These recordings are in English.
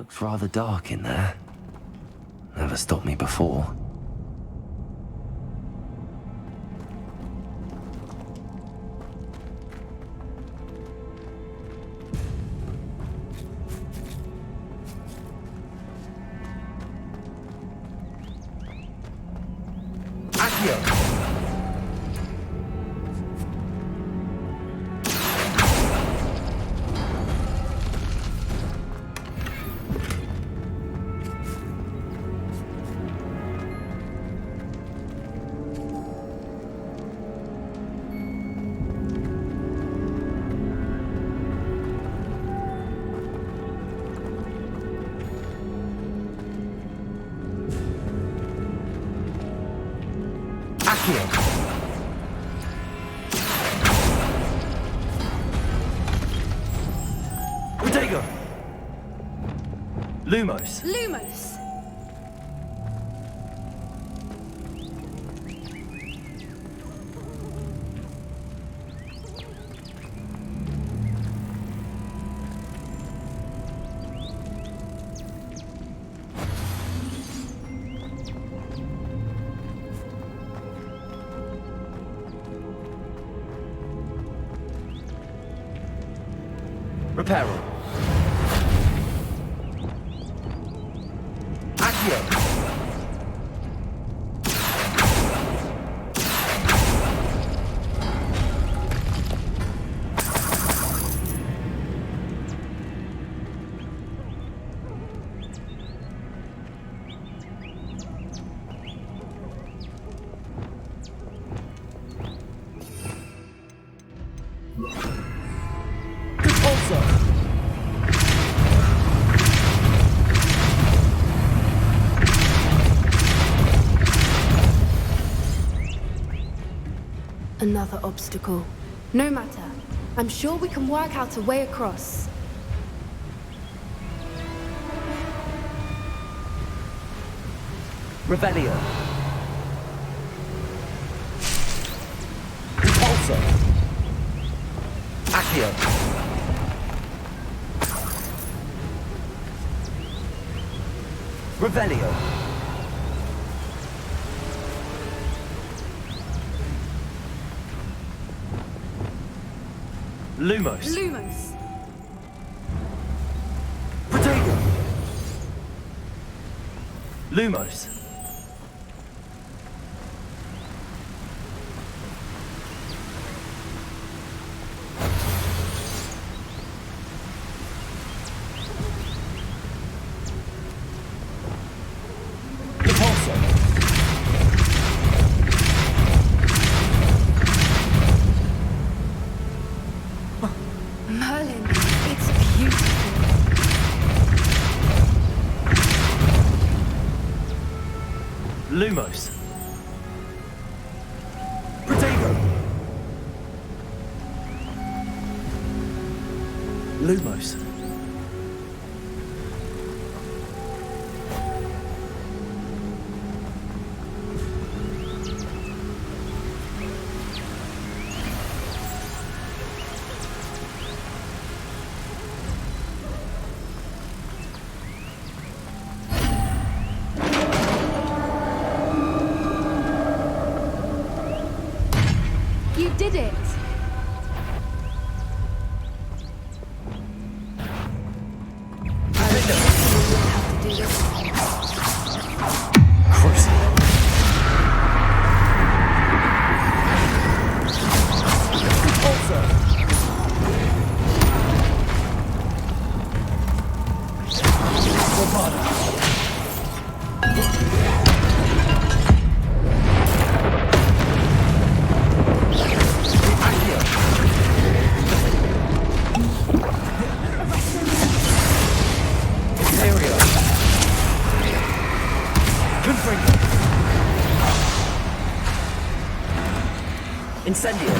Looks rather dark in there. Never stopped me before. Lumos. Lumos! Reparo. Another obstacle. No matter. I'm sure we can work out a way across. Revelio. Repulsor. Accio. Revelio. Lumos. Lumos! Protego. Lumos. Lumos. Protego. Lumos. You did it! I was thinking you would have to do this. Incendio.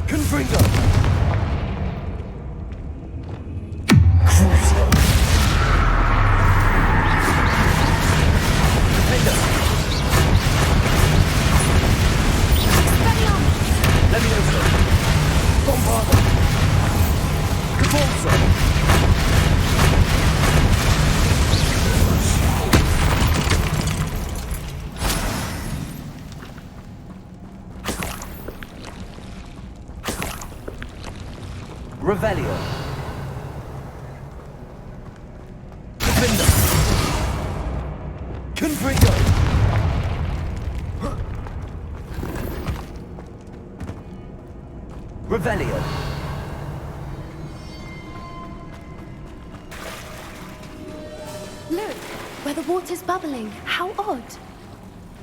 Confringo. Crucio. Defender. Let me know, sir. Revelio. Defender. Confringo. Revelio. Look, where the water's bubbling. How odd.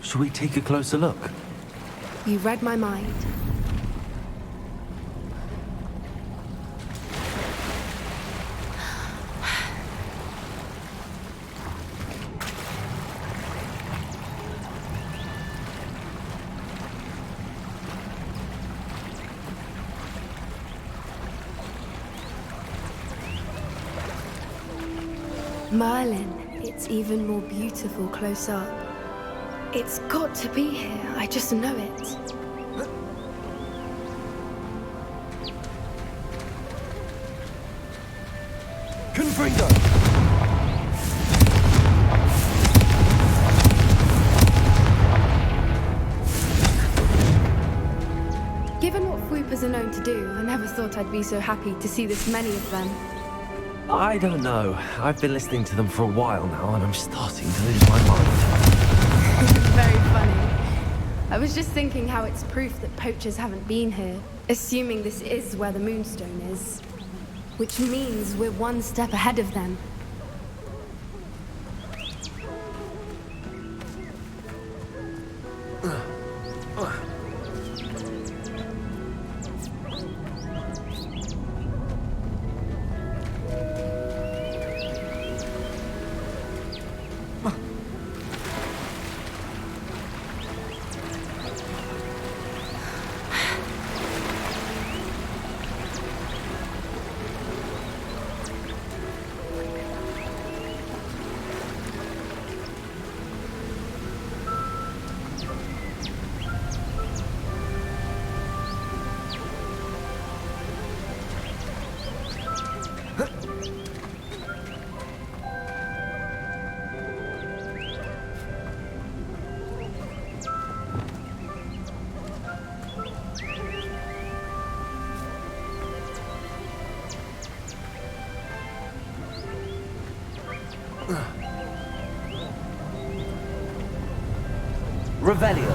Shall we take a closer look? You read my mind. Merlin, it's even more beautiful close up. It's got to be here, I just know it. Confringo. Given what Fwoopers are known to do, I never thought I'd be so happy to see this many of them. I don't know. I've been listening to them for a while now, and I'm starting to lose my mind. Very funny. I was just thinking how it's proof that poachers haven't been here, assuming this is where the Moonstone is. Which means we're one step ahead of them. Revelio.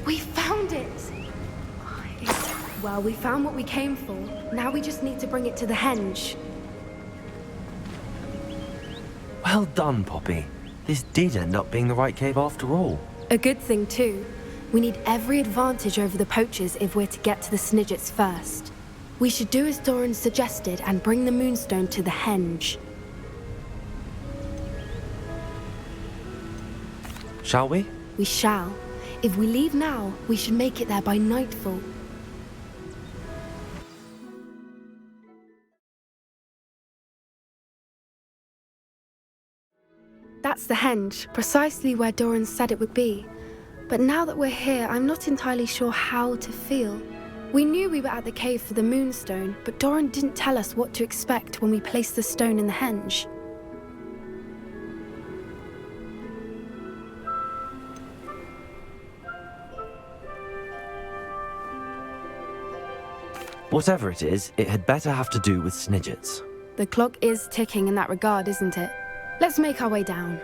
We found it! Well, we found what we came for. Now we just need to bring it to the henge. Well done, Poppy. This did end up being the right cave after all. A good thing, too. We need every advantage over the poachers if we're to get to the Snidgets first. We should do as Doran suggested and bring the Moonstone to the henge. Shall we? We shall. If we leave now, we should make it there by nightfall. That's the henge, precisely where Doran said it would be. But now that we're here, I'm not entirely sure how to feel. We knew we were at the cave for the Moonstone, but Doran didn't tell us what to expect when we placed the stone in the henge. Whatever it is, it had better have to do with Snidgets. The clock is ticking in that regard, isn't it? Let's make our way down.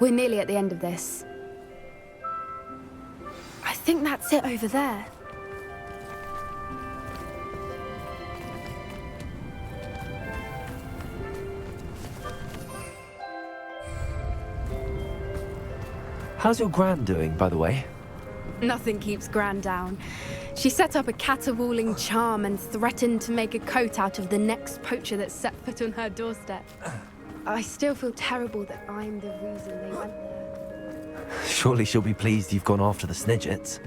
We're nearly at the end of this. I think that's it over there. How's your Gran doing, by the way? Nothing keeps Gran down. She set up a caterwauling charm and threatened to make a coat out of the next poacher that set foot on her doorstep. I still feel terrible that I'm the reason they went there. Surely she'll be pleased you've gone after the Snidgets.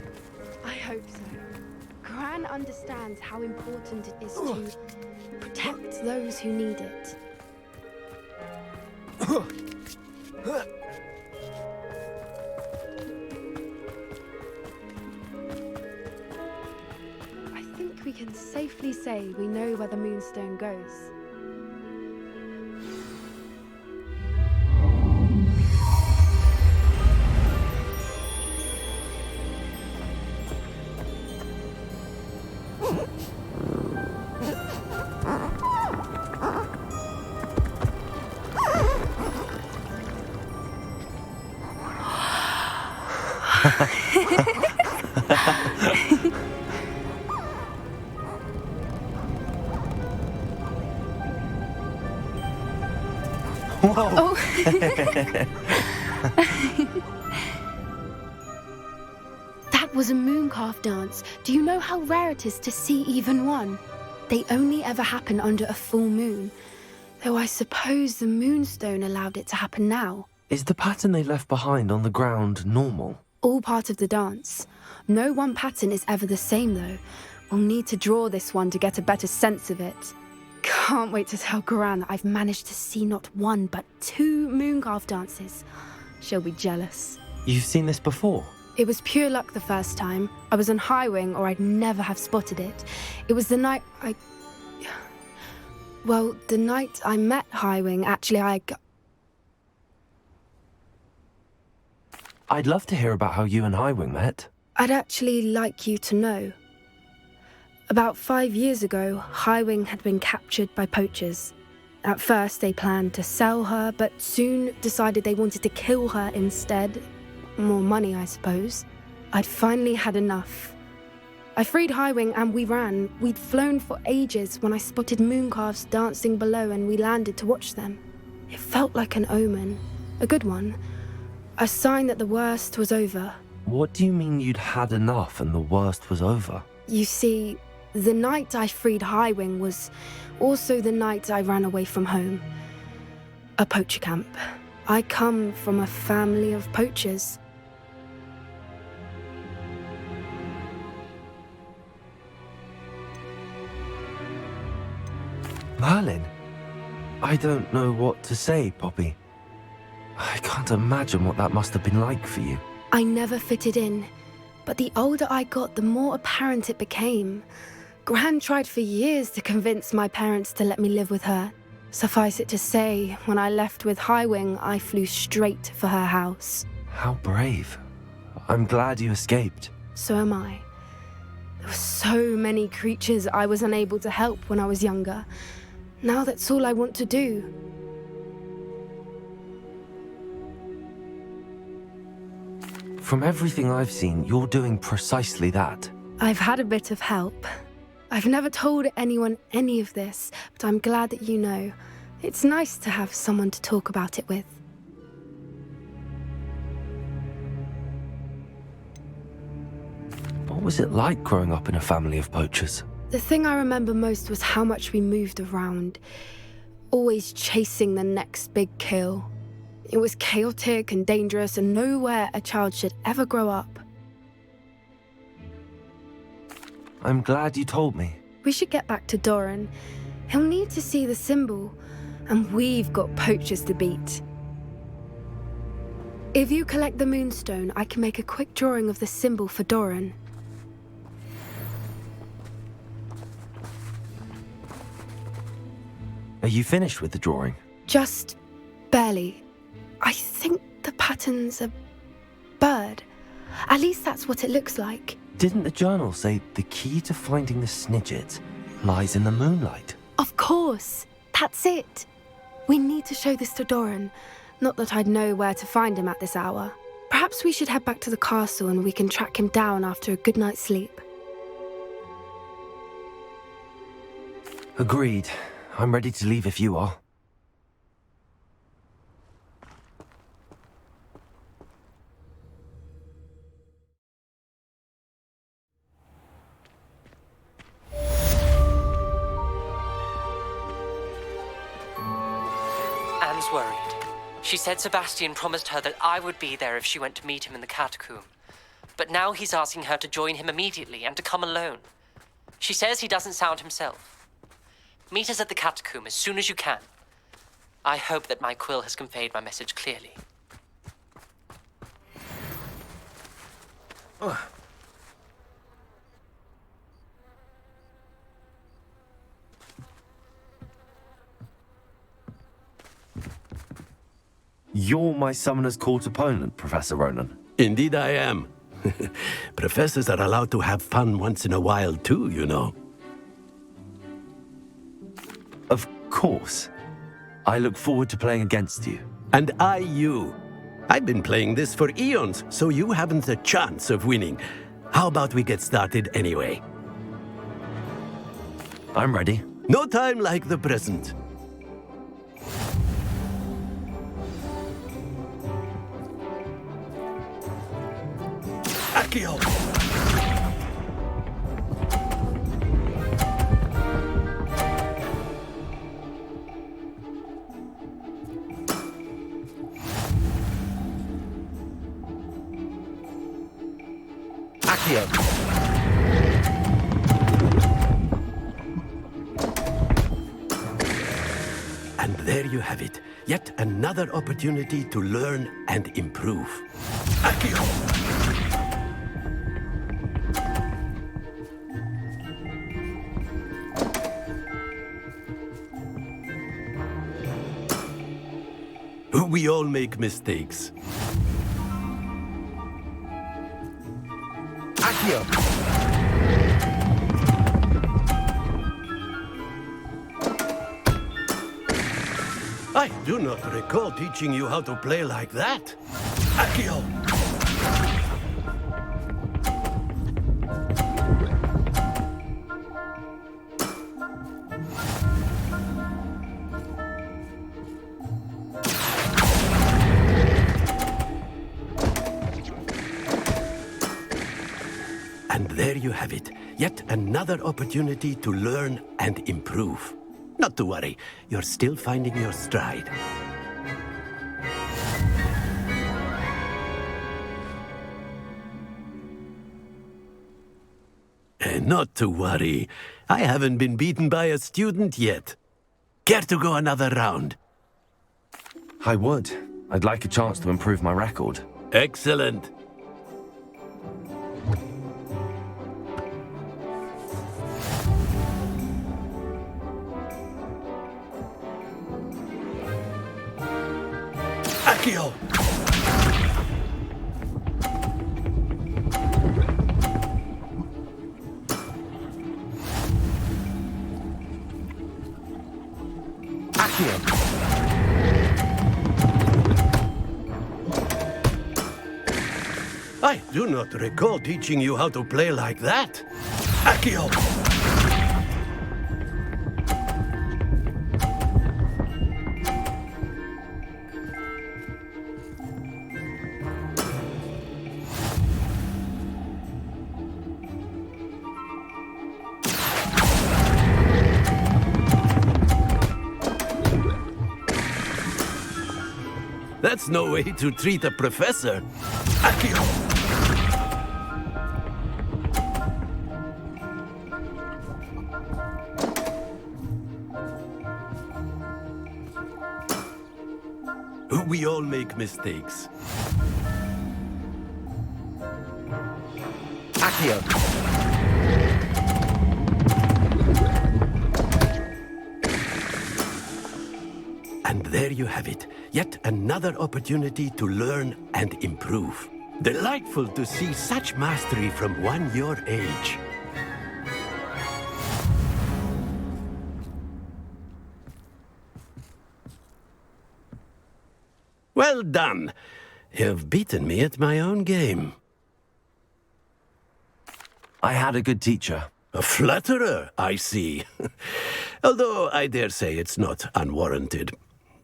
I hope so. Gran understands how important it is to protect those who need it. we can safely say we know where the Moonstone goes. Whoa! That was a mooncalf dance. Do you know how rare it is to see even one? They only ever happen under a full moon. Though I suppose the Moonstone allowed it to happen now. Is the pattern they left behind on the ground normal? All part of the dance. No one pattern is ever the same, though. We'll need to draw this one to get a better sense of it. Can't wait to tell Gran that I've managed to see not one, but 2 mooncalf dances. She'll be jealous. You've seen this before? It was pure luck the first time. I was on High Wing, or I'd never have spotted it. It was the night Well, the night I met High Wing, actually, I'd love to hear about how you and Highwing met. I'd actually like you to know. About 5 years ago, High Wing had been captured by poachers. At first, they planned to sell her, but soon decided they wanted to kill her instead. More money, I suppose. I'd finally had enough. I freed High Wing and we ran. We'd flown for ages when I spotted mooncalves dancing below and we landed to watch them. It felt like an omen. A good one. A sign that the worst was over. What do you mean you'd had enough and the worst was over? You see, the night I freed High Wing was also the night I ran away from home. A poacher camp. I come from a family of poachers. Merlin? I don't know what to say, Poppy. I can't imagine what that must have been like for you. I never fitted in, but the older I got, the more apparent it became. Gran tried for years to convince my parents to let me live with her. Suffice it to say, when I left with High Wing, I flew straight for her house. How brave. I'm glad you escaped. So am I. There were so many creatures I was unable to help when I was younger. Now that's all I want to do. From everything I've seen, you're doing precisely that. I've had a bit of help. I've never told anyone any of this, but I'm glad that you know. It's nice to have someone to talk about it with. What was it like growing up in a family of poachers? The thing I remember most was how much we moved around, always chasing the next big kill. It was chaotic and dangerous and nowhere a child should ever grow up. I'm glad you told me. We should get back to Doran. He'll need to see the symbol, and we've got poachers to beat. If you collect the Moonstone, I can make a quick drawing of the symbol for Doran. Are you finished with the drawing? Just barely. I think the pattern's a bird. At least that's what it looks like. Didn't the journal say the key to finding the Snidget lies in the moonlight? Of course. That's it. We need to show this to Doran. Not that I'd know where to find him at this hour. Perhaps we should head back to the castle and we can track him down after a good night's sleep. Agreed. I'm ready to leave if you are. Anne's worried. She said Sebastian promised her that I would be there if she went to meet him in the catacomb. But now he's asking her to join him immediately and to come alone. She says he doesn't sound himself. Meet us at the catacomb as soon as you can. I hope that my quill has conveyed my message clearly. You're my Summoner's Court opponent, Professor Ronan. Indeed I am. Professors are allowed to have fun once in a while too, you know. Of course. I look forward to playing against you. And I you. I've been playing this for eons, so you haven't a chance of winning. How about we get started anyway? I'm ready. No time like the present. Accio! Accio. And there you have it. Yet another opportunity to learn and improve. Accio! We all make mistakes. Accio. I do not recall teaching you how to play like that. Accio! And there you have it. Yet another opportunity to learn and improve. Not to worry, you're still finding your stride. Not to worry. I haven't been beaten by a student yet. Care to go another round? I would. I'd like a chance to improve my record. Excellent. Accio! Accio. I do not recall teaching you how to play like that. Accio! That's no way to treat a professor. Accio! We all make mistakes. Accio. And there you have it. Yet another opportunity to learn and improve. Delightful to see such mastery from one your age. Well done. You've beaten me at my own game. I had a good teacher. A flatterer, I see. Although I dare say it's not unwarranted.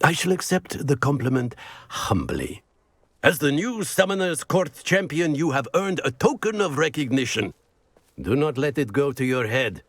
I shall accept the compliment humbly. As the new Summoner's Court champion, you have earned a token of recognition. Do not let it go to your head.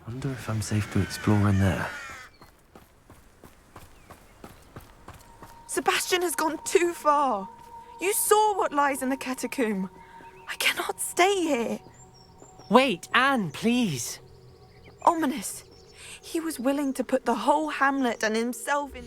Wonder if I'm safe to explore in there. Sebastian has gone too far. You saw what lies in the catacomb. I cannot stay here. Wait, Anne, please. Ominous. He was willing to put the whole hamlet and himself in...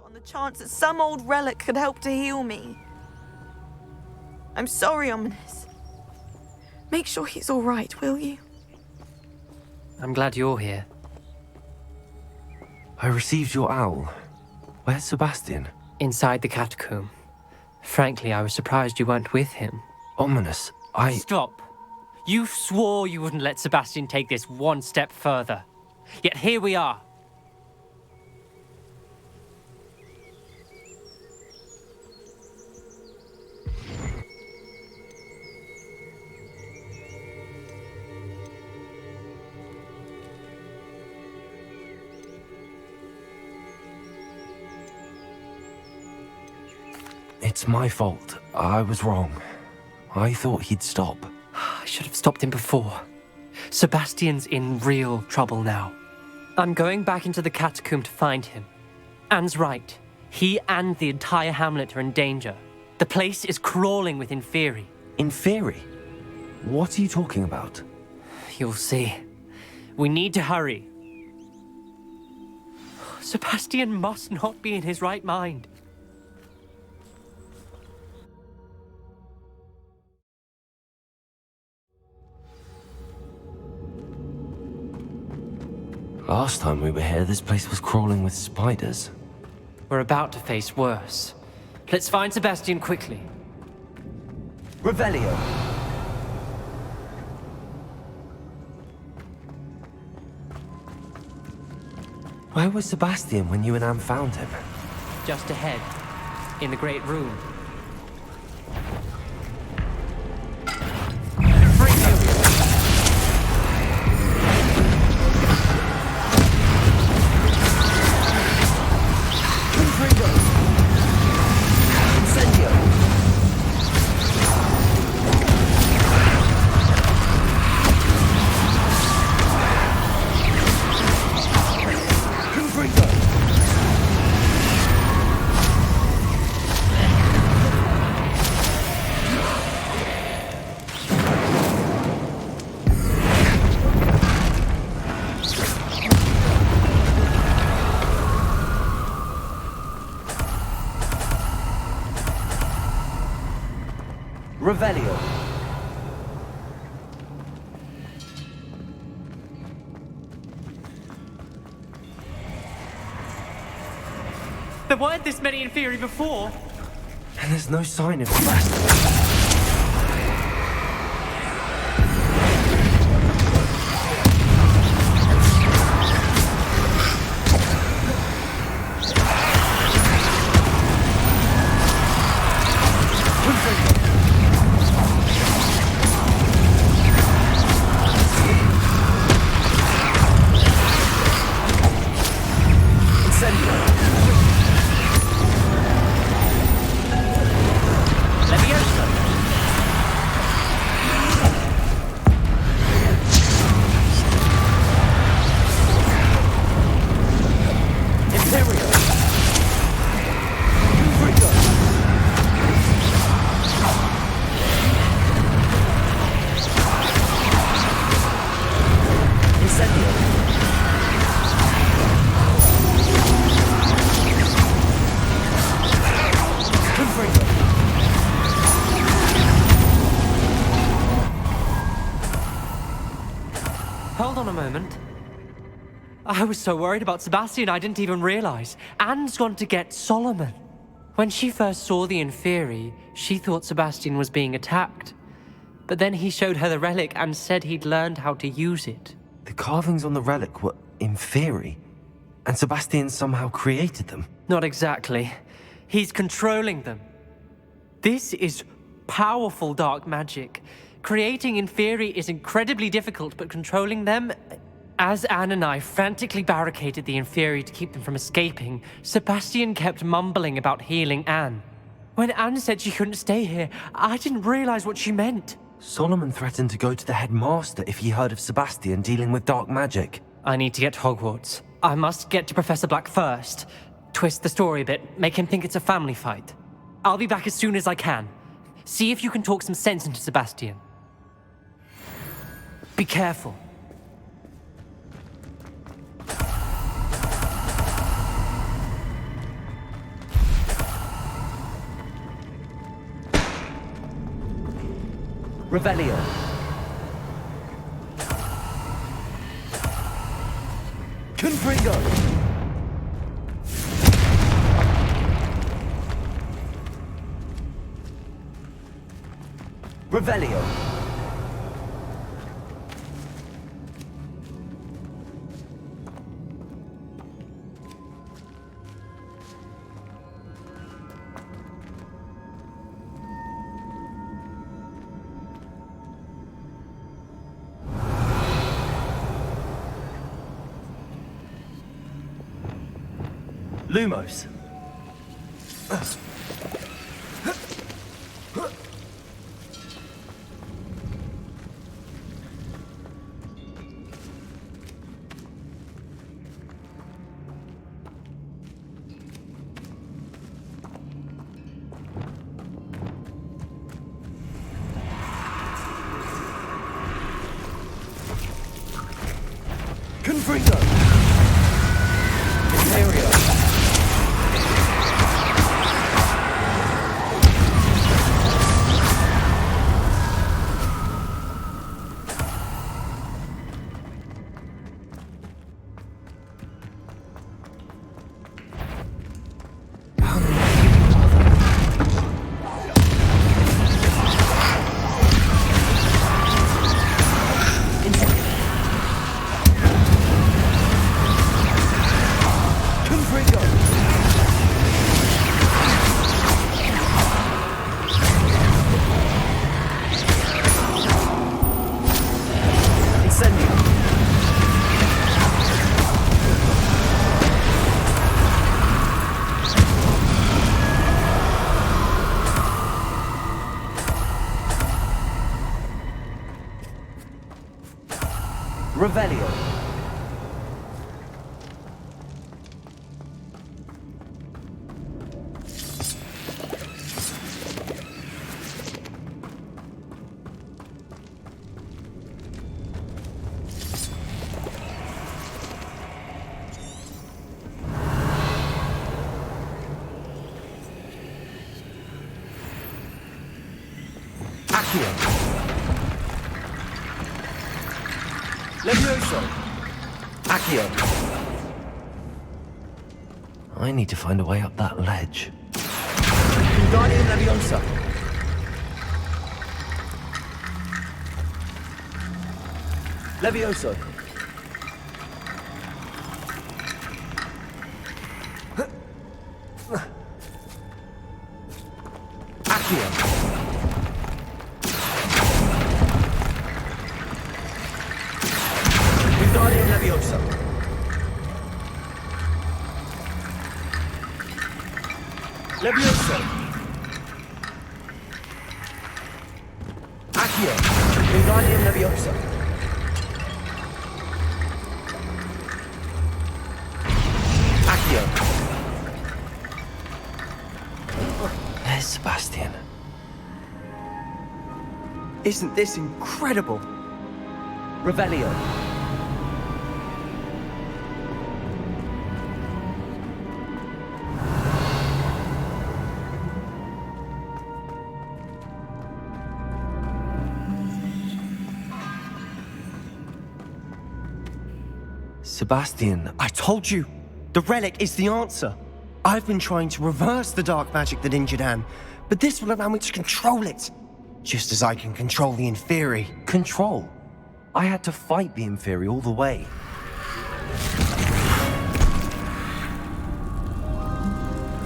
on the chance that some old relic could help to heal me. I'm sorry, Ominous. Make sure he's all right, will you? I'm glad you're here. I received your owl. Where's Sebastian? Inside the catacomb. Frankly, I was surprised you weren't with him. Ominous, Stop. You swore you wouldn't let Sebastian take this one step further. Yet here we are. It's my fault. I was wrong. I thought he'd stop. I should have stopped him before. Sebastian's in real trouble now. I'm going back into the catacomb to find him. Anne's right. He and the entire hamlet are in danger. The place is crawling with Inferi. Inferi? What are you talking about? You'll see. We need to hurry. Sebastian must not be in his right mind. Last time we were here, this place was crawling with spiders. We're about to face worse. Let's find Sebastian quickly. Revelio. Where was Sebastian when you and Anne found him? Just ahead, in the Great Room. Revelio. There weren't this many Inferi before. And there's no sign of Sebastian. Leviosa! Hold on a moment. I was so worried about Sebastian I didn't even realize. Anne's gone to get Solomon. When she first saw the Inferi, she thought Sebastian was being attacked. But then he showed her the relic and said he'd learned how to use it. The carvings on the relic were Inferi, and Sebastian somehow created them. Not exactly. He's controlling them. This is powerful dark magic. Creating Inferi is incredibly difficult, but controlling them... As Anne and I frantically barricaded the Inferi to keep them from escaping, Sebastian kept mumbling about healing Anne. When Anne said she couldn't stay here, I didn't realize what she meant. Solomon threatened to go to the headmaster if he heard of Sebastian dealing with dark magic. I need to get to Hogwarts. I must get to Professor Black first. Twist the story a bit, make him think it's a family fight. I'll be back as soon as I can. See if you can talk some sense into Sebastian. Be careful. Revelio. Confringo. Revelio. Lumos. Confringo. Imperio. Revelio. Accio. Levioso. Accio. I need to find a way up that ledge. Guardian Leviosa. Levioso. Accio. Guardian Leviosa. Levioso. Accio. Guardian Leviosa. Accio. There's Sebastian. Isn't this incredible? Revelio. Sebastian, I told you, the relic is the answer. I've been trying to reverse the dark magic that injured Anne, but this will allow me to control it. Just as I can control the Inferi. control. I had to fight the Inferi all the way.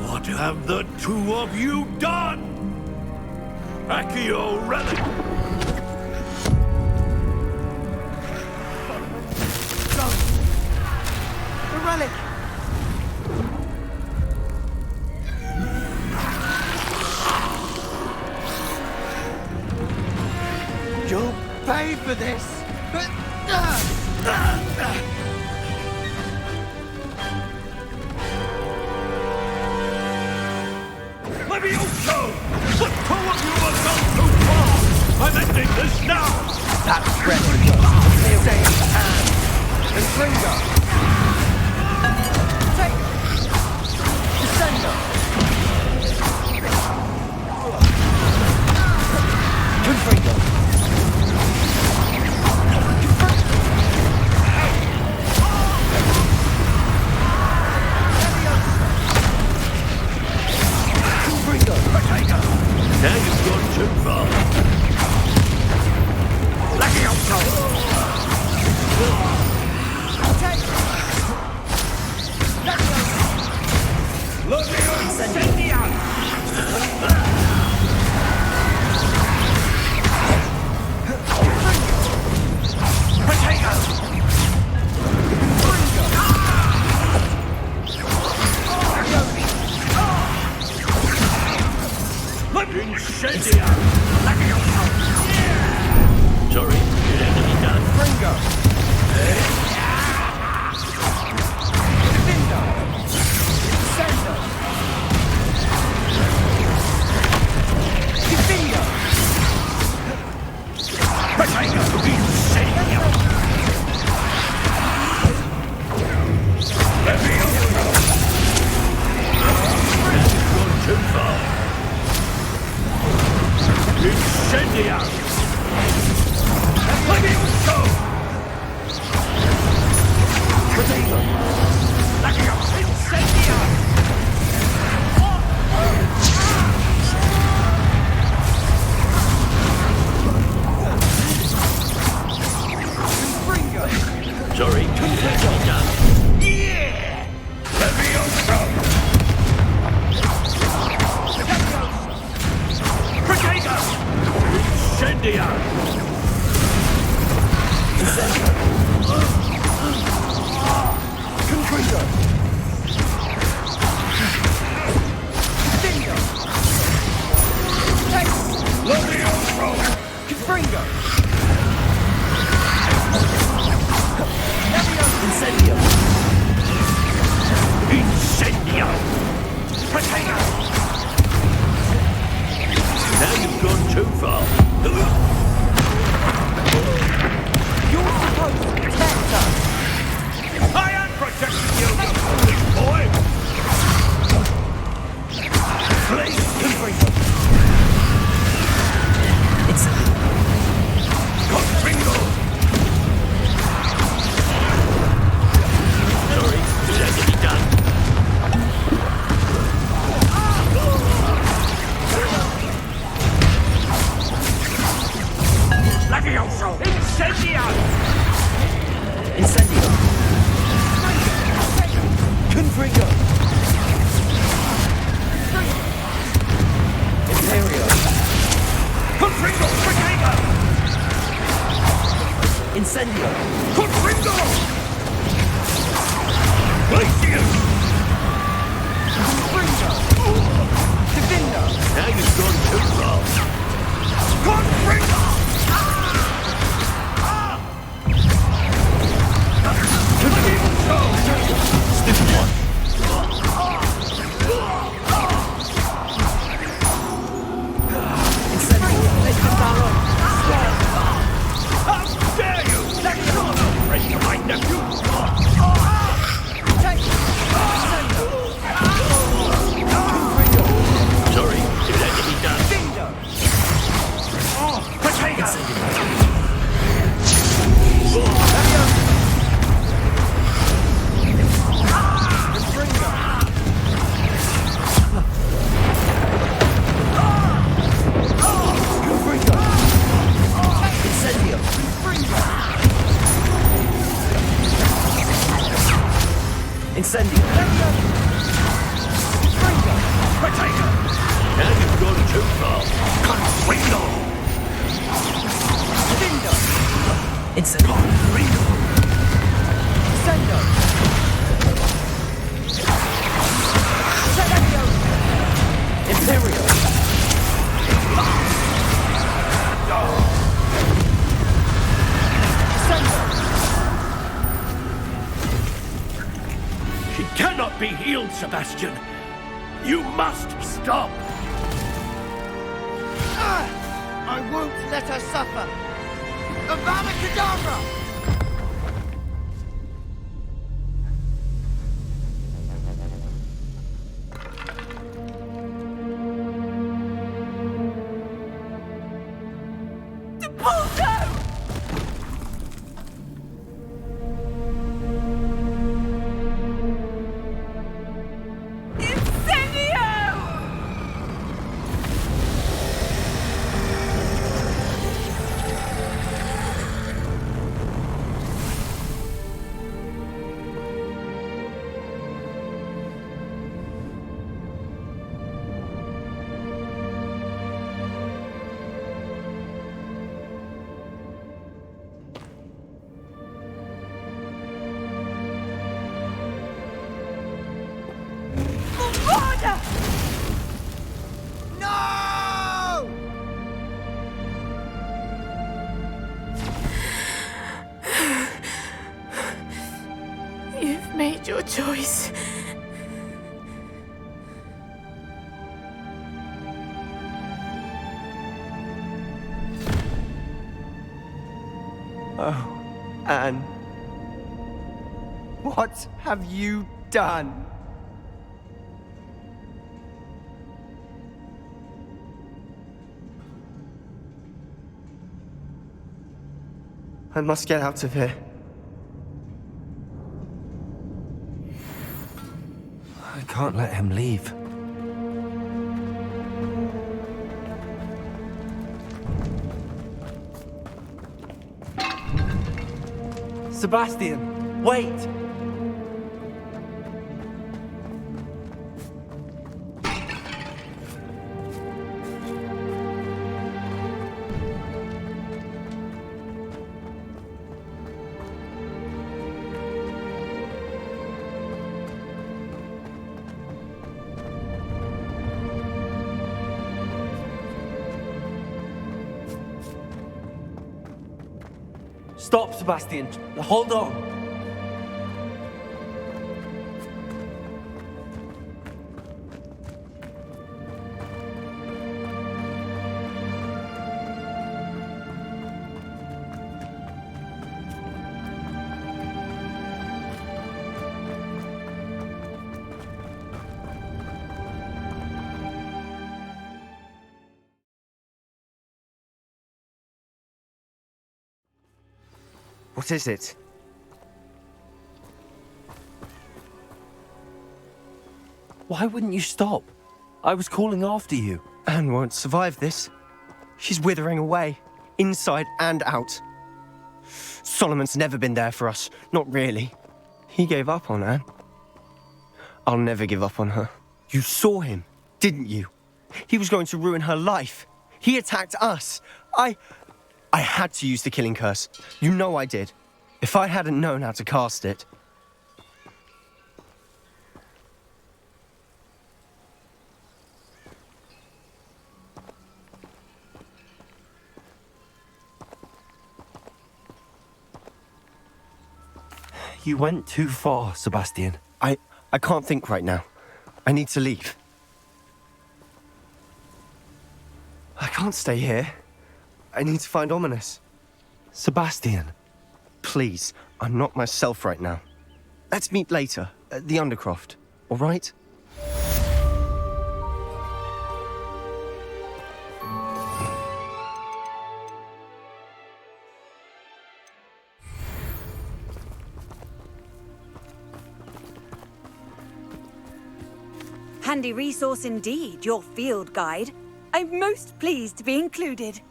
What have the two of you done? Accio relic! The relic! You'll pay for this! Levioso! The two of you have gone too far! I'm ending this now! That relic! Save Anne! And Gringo! Take it! Descender! Confringo! Now you've gone too far. Levioso! Incendia! Sorry, it had to be done. Gringo! Defender! Descender! Defender! Potato! Incendia! Levioso! You've gone too far. Incendia! Levioso! Potato! Levioso! Incendia! Gringo! Sorry, that's all done. Yeah! Levioso! Potato! Incendia! Confringo! Defender! Take! Levioso! Confringo! Incendio! Incendia! Potato! Now you've gone too far. You're supposed to protect us! I am protecting you, foolish boy! Please, Confringo! Incendio! Confringo! Sorry, it had to be done. Levioso! Incendia! Incendio! Confringo! Imperio! Confringo! Potato! Incendio! Confringo! Glacius! Confringo! Defender! Now you've gone too far. Confringo! Stiff one. Incendio! How dare you! That's not a friend of my nephew! Sorry, it had to be done. Defender! Potato! Incendio! Potato! Now you've gone too far. Conrigo! Lindo! Incendio! Conrigo! Sendo! Incendio! Imperial! She cannot be healed, Sebastian. You must stop. I won't let her suffer! Avada Kedavra! No! You've made your choice. Oh, Anne. What have you done? I must get out of here. I can't let him leave. Sebastian, wait! Stop, Sebastian. Hold on. What is it? Why wouldn't you stop? I was calling after you. Anne won't survive this. She's withering away, inside and out. Solomon's never been there for us, not really. He gave up on Anne. I'll never give up on her. You saw him, didn't you? He was going to ruin her life. He attacked us. I had to use the killing curse. You know I did. If I hadn't known how to cast it... You went too far, Sebastian. I can't think right now. I need to leave. I can't stay here. I need to find Ominous. Sebastian. Please, I'm not myself right now. Let's meet later, at the Undercroft, all right? Handy resource indeed, your field guide. I'm most pleased to be included.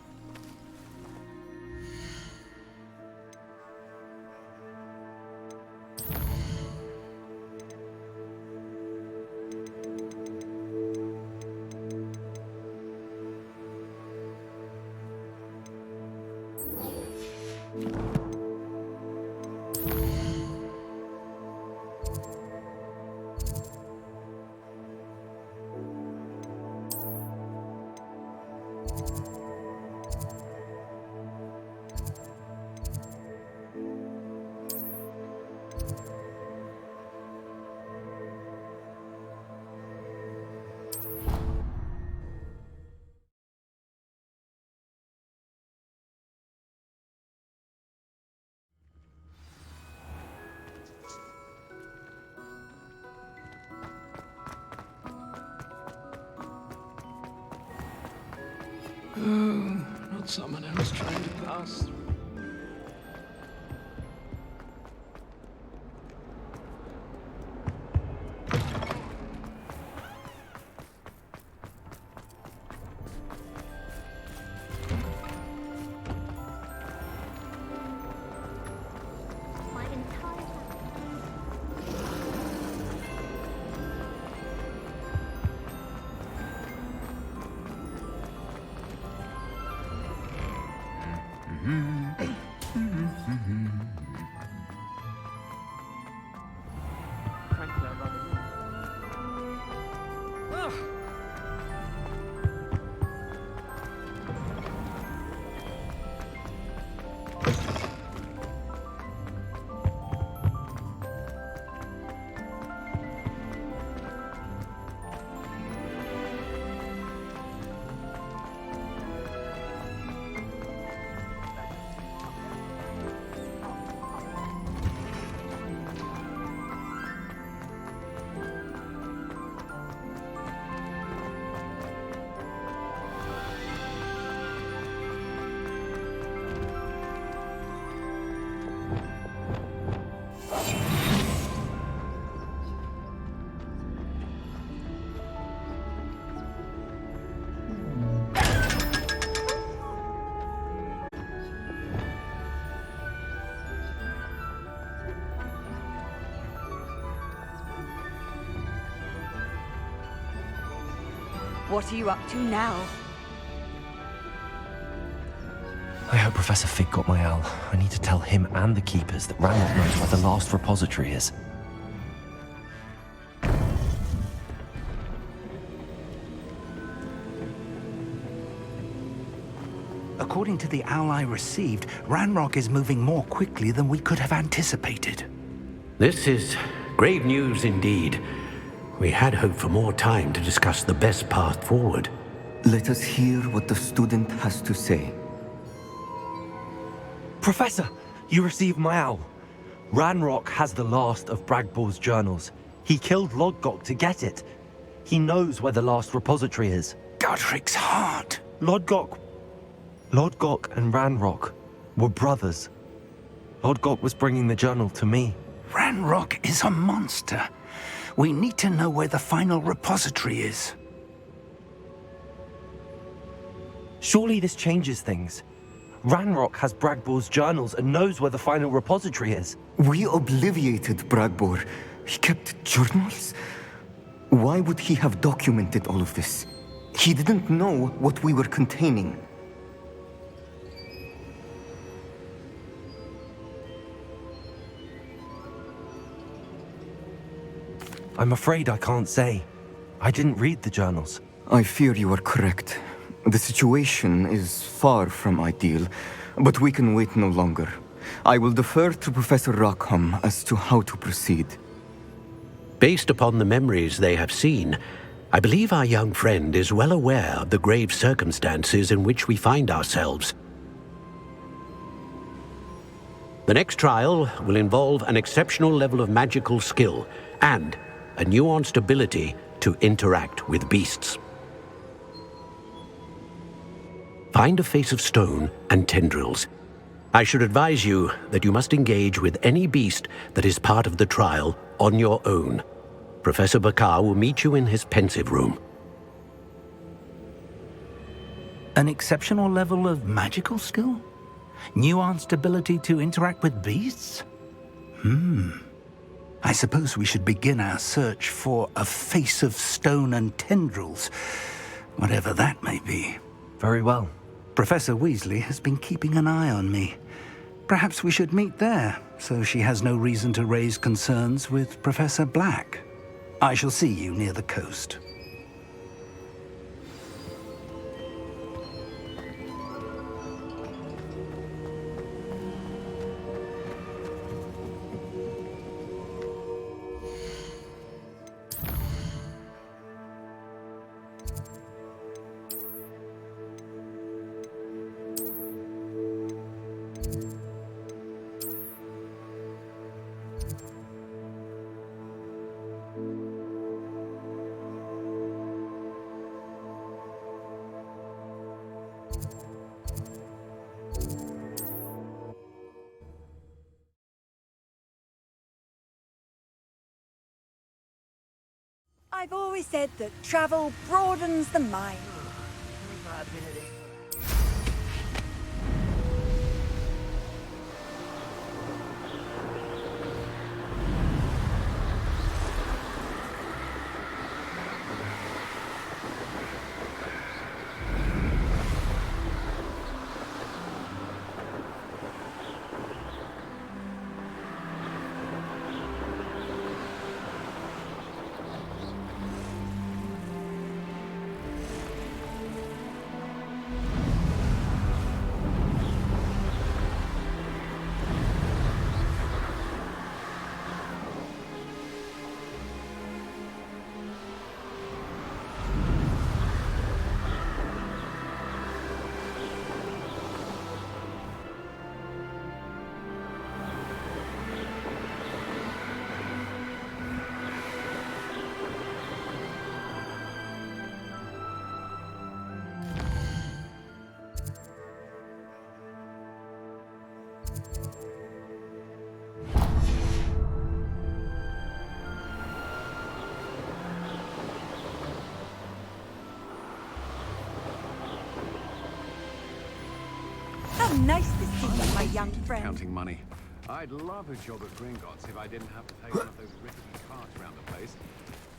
Summoner is trying to pass through. What are you up to now? I hope Professor Fig got my owl. I need to tell him and the keepers that Ranrock knows where the last repository is. According to the owl I received, Ranrock is moving more quickly than we could have anticipated. This is grave news indeed. We had hoped for more time to discuss the best path forward. Let us hear what the student has to say. Professor, you received my owl. Ranrock has the last of Bragbor's journals. He killed Lodgok to get it. He knows where the last repository is. Godric's heart. Lodgok and Ranrock were brothers. Lodgok was bringing the journal to me. Ranrock is a monster. We need to know where the final repository is. Surely this changes things. Ranrock has Bragbor's journals and knows where the final repository is. We obliviated Bragbor. He kept journals? Why would he have documented all of this? He didn't know what we were containing. I'm afraid I can't say. I didn't read the journals. I fear you are correct. The situation is far from ideal, but we can wait no longer. I will defer to Professor Rockham as to how to proceed. Based upon the memories they have seen, I believe our young friend is well aware of the grave circumstances in which we find ourselves. The next trial will involve an exceptional level of magical skill and a nuanced ability to interact with beasts. Find a face of stone and tendrils. I should advise you that you must engage with any beast that is part of the trial on your own. Professor Bakar will meet you in his pensive room. An exceptional level of magical skill? Nuanced ability to interact with beasts? I suppose we should begin our search for a face of stone and tendrils, whatever that may be. Very well. Professor Weasley has been keeping an eye on me. Perhaps we should meet there, so she has no reason to raise concerns with Professor Black. I shall see you near the coast. I've always said that travel broadens the mind. Nice to see you, my young friend. Counting money. I'd love a job at Gringotts if I didn't have to take one of those rickety carts around the place.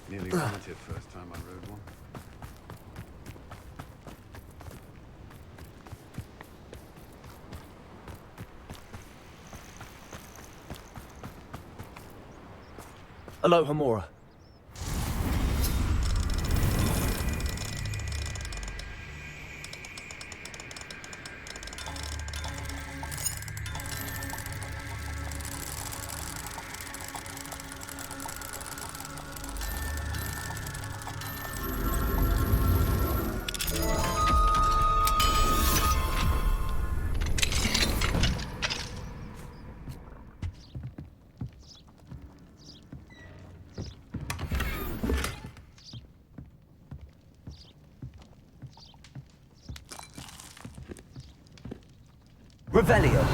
Nearly vomited first time I rode one. Aloha Mora. Revelio.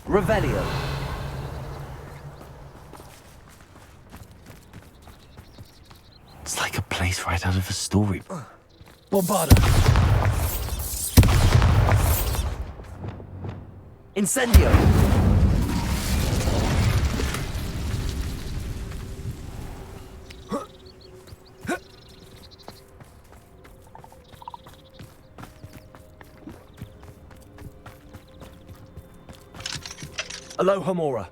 Revelio. It's like a place right out of a story. Bombarda. Incendio. Aloha Mora.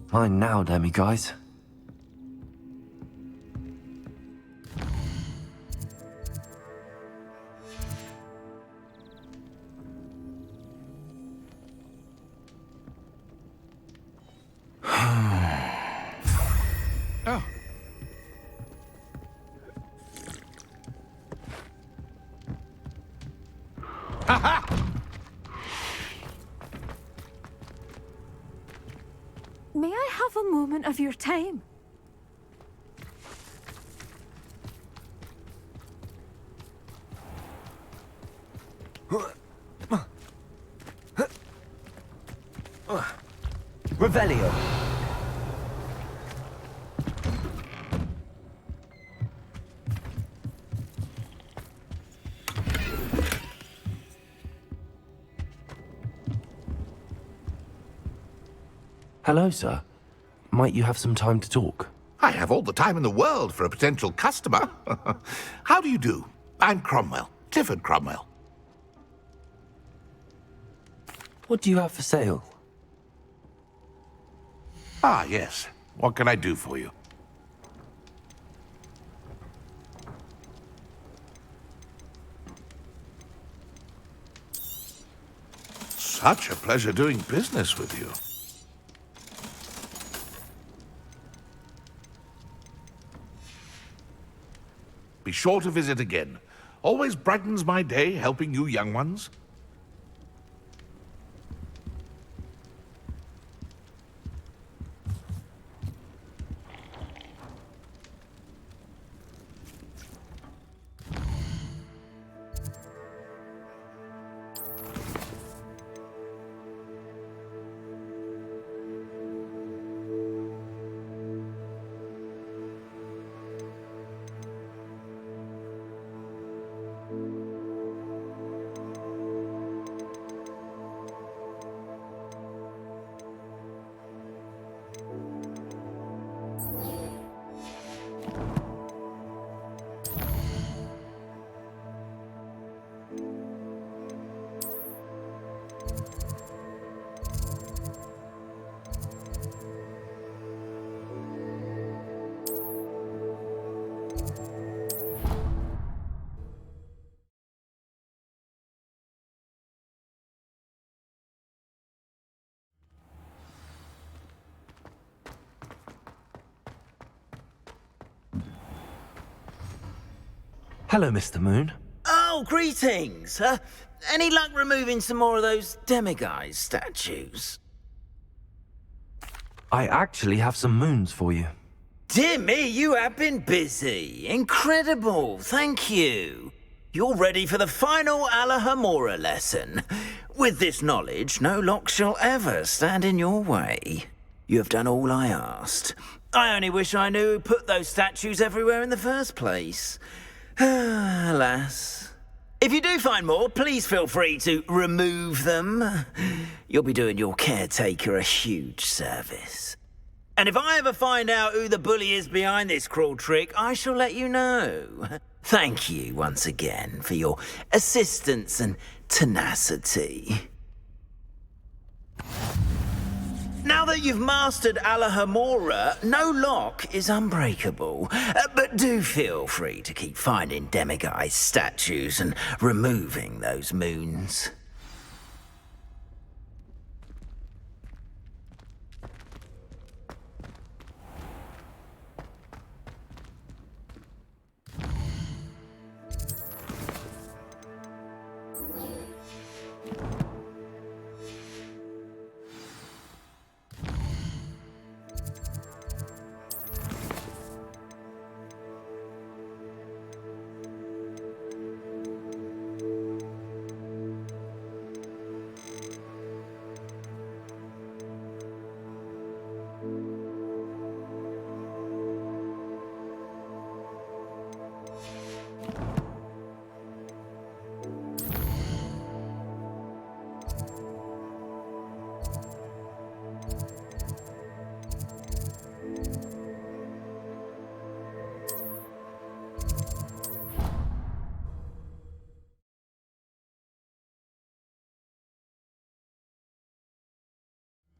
Fine now, Demi guys. May I have a moment of your time? Revelio. Hello, sir. Might you have some time to talk? I have all the time in the world for a potential customer. How do you do? I'm Cromwell, Clifford Cromwell. What do you have for sale? Ah, yes. What can I do for you? Such a pleasure doing business with you. Be sure to visit again. Always brightens my day helping you young ones. Hello, Mr. Moon. Oh, greetings! Any luck removing some more of those demiguise statues? I actually have some moons for you. Dear me, you have been busy. Incredible, thank you. You're ready for the final Alahamora lesson. With this knowledge, no lock shall ever stand in your way. You have done all I asked. I only wish I knew who put those statues everywhere in the first place. Alas. If you do find more, please feel free to remove them. You'll be doing your caretaker a huge service. And if I ever find out who the bully is behind this cruel trick, I shall let you know. Thank you once again for your assistance and tenacity. Now that you've mastered Alahamora, no lock is unbreakable. But do feel free to keep finding demiguise statues and removing those moons.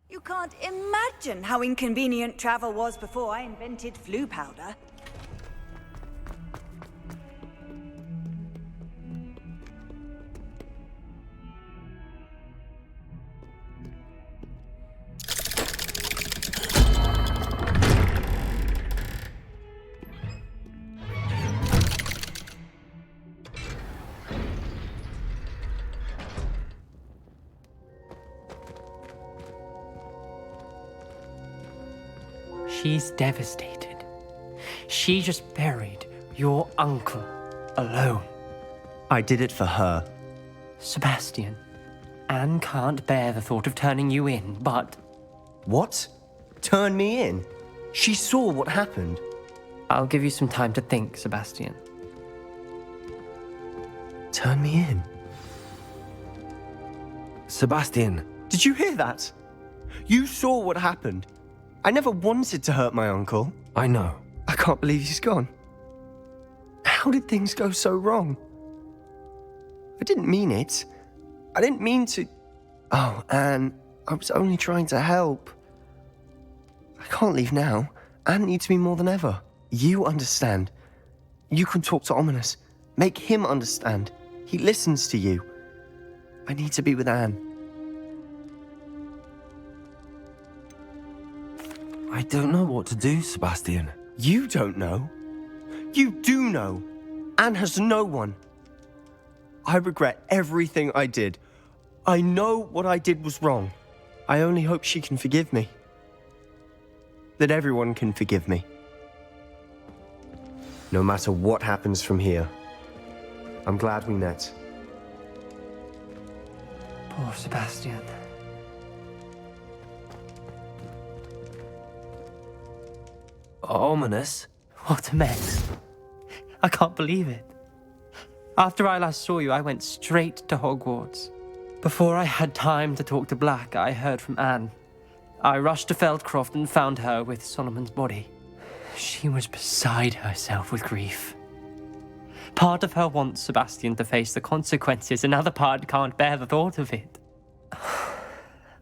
You can't imagine how inconvenient travel was before I invented flu powder. She's devastated. She just buried your uncle alone. I did it for her. Sebastian, Anne can't bear the thought of turning you in, but... What? Turn me in? She saw what happened. I'll give you some time to think, Sebastian. Turn me in? Sebastian. Did you hear that? You saw what happened. I never wanted to hurt my uncle. I know. I can't believe he's gone. How did things go so wrong? I didn't mean it. I didn't mean to... Oh, Anne, I was only trying to help. I can't leave now. Anne needs me more than ever. You understand. You can talk to Ominous. Make him understand. He listens to you. I need to be with Anne. I don't know what to do, Sebastian. You don't know. You do know. Anne has no one. I regret everything I did. I know what I did was wrong. I only hope she can forgive me. That everyone can forgive me. No matter what happens from here, I'm glad we met. Poor Sebastian. Ominous? What a mess. I can't believe it. After I last saw you, I went straight to Hogwarts. Before I had time to talk to Black, I heard from Anne. I rushed to Feldcroft and found her with Solomon's body. She was beside herself with grief. Part of her wants Sebastian to face the consequences, another part can't bear the thought of it.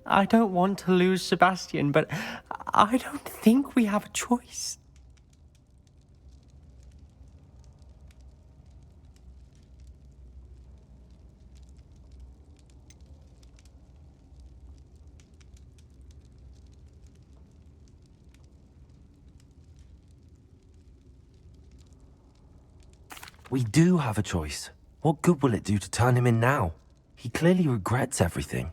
I don't want to lose Sebastian, but I don't think we have a choice. We do have a choice. What good will it do to turn him in now? He clearly regrets everything.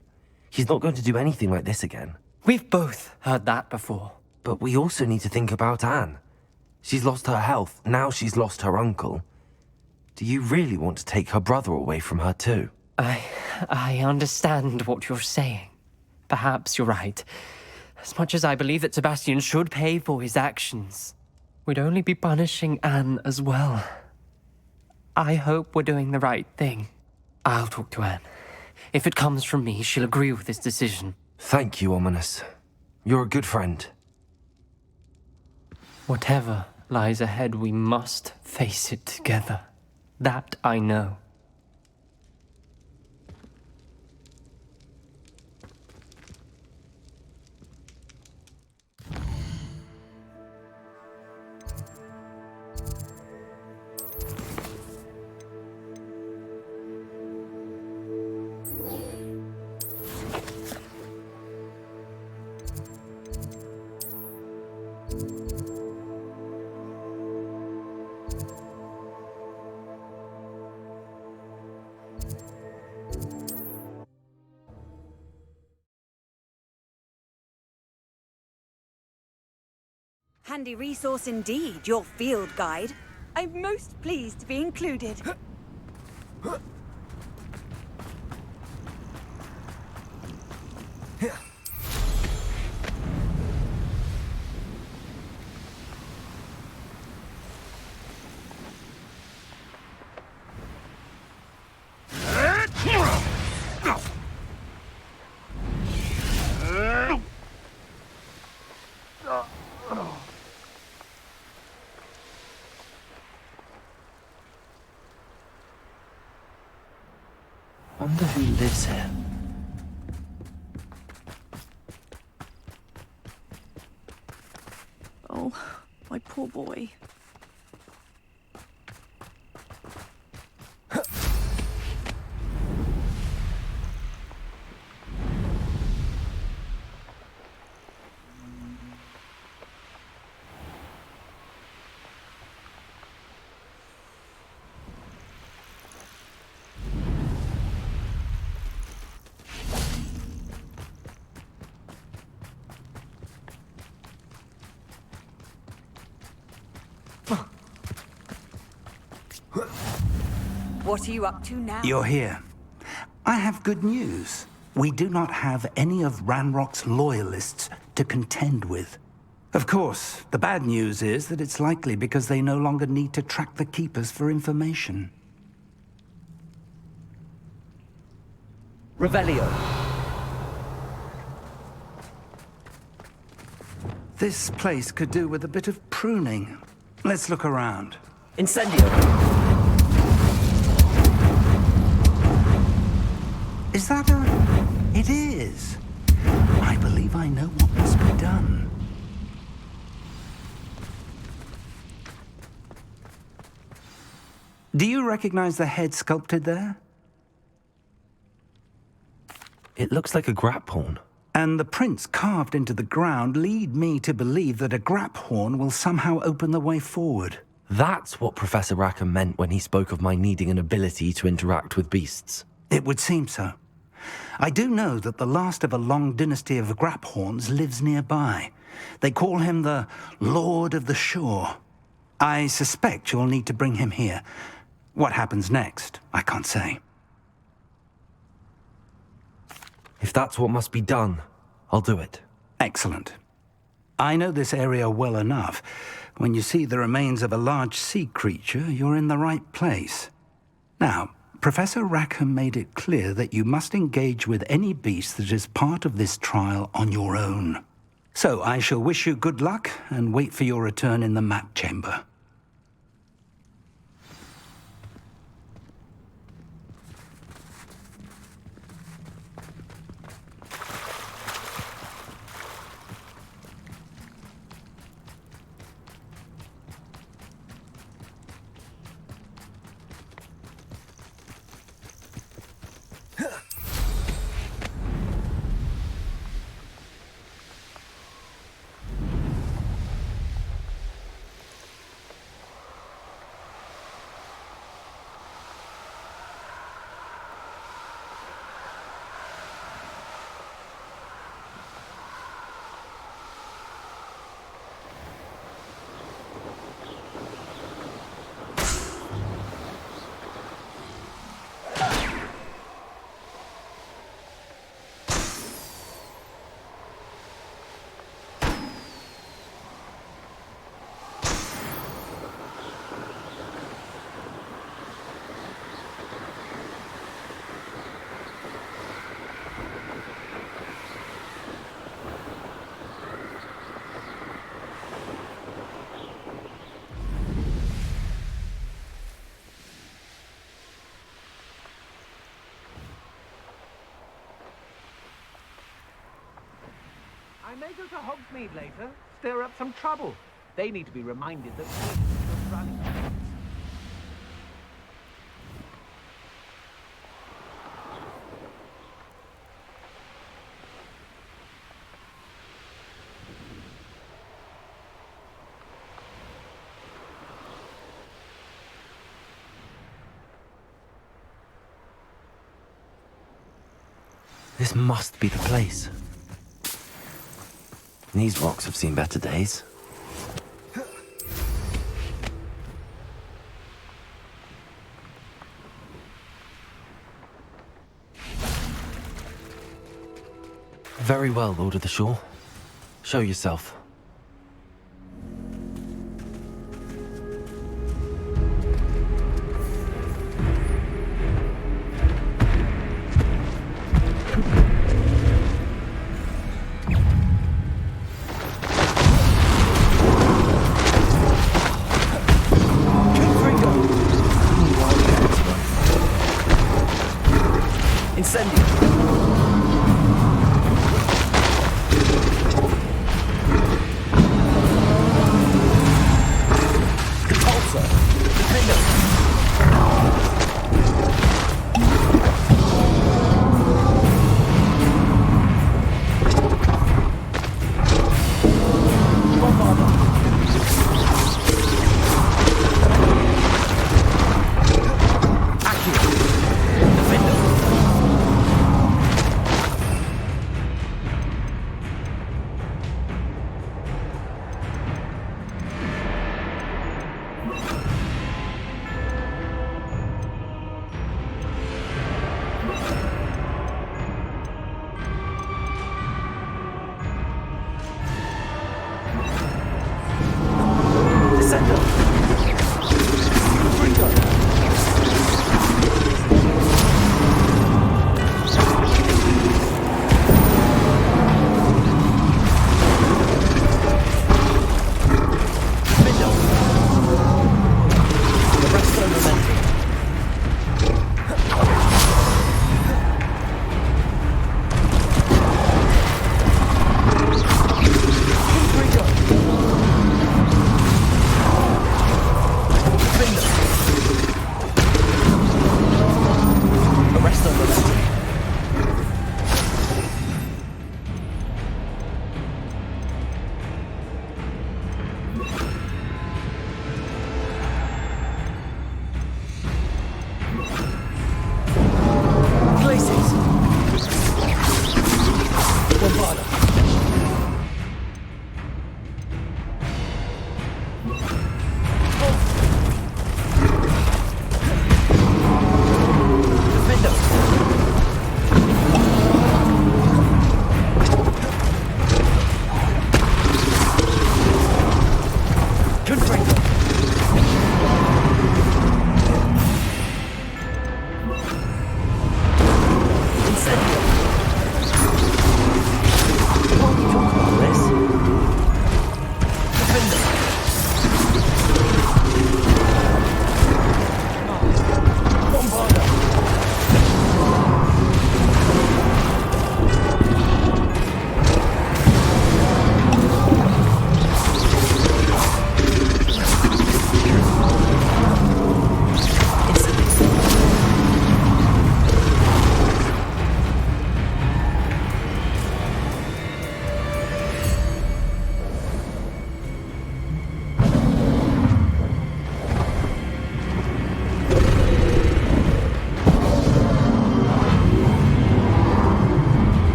He's not going to do anything like this again. We've both heard that before. But we also need to think about Anne. She's lost her health, now she's lost her uncle. Do you really want to take her brother away from her too? I understand what you're saying. Perhaps you're right. As much as I believe that Sebastian should pay for his actions, we'd only be punishing Anne as well. I hope we're doing the right thing. I'll talk to Anne. If it comes from me, she'll agree with this decision. Thank you, Ominous. You're a good friend. Whatever lies ahead, we must face it together. That I know. Handy resource indeed, your field guide. I'm most pleased to be included. Wonder who lives here. Oh, my poor boy. What are you up to now? You're here. I have good news. We do not have any of Ranrock's loyalists to contend with. Of course, the bad news is that it's likely because they no longer need to track the Keepers for information. Revelio. This place could do with a bit of pruning. Let's look around. Incendio. Is that a It is. I believe I know what must be done. Do you recognize the head sculpted there? It looks like a grap horn. And the prints carved into the ground lead me to believe that a grap horn will somehow open the way forward. That's what Professor Rackham meant when he spoke of my needing an ability to interact with beasts. It would seem so. I do know that the last of a long dynasty of grap horns lives nearby. They call him the Lord of the Shore. I suspect you'll need to bring him here. What happens next, I can't say. If that's what must be done, I'll do it. Excellent. I know this area well enough. When you see the remains of a large sea creature, you're in the right place. Now, Professor Rackham made it clear that you must engage with any beast that is part of this trial on your own. So I shall wish you good luck and wait for your return in the map chamber. I may go to Hogsmeade later, stir up some trouble. They need to be reminded that we're running. This must be the place. These rocks have seen better days. Very well, Lord of the Shore. Show yourself. Incendio!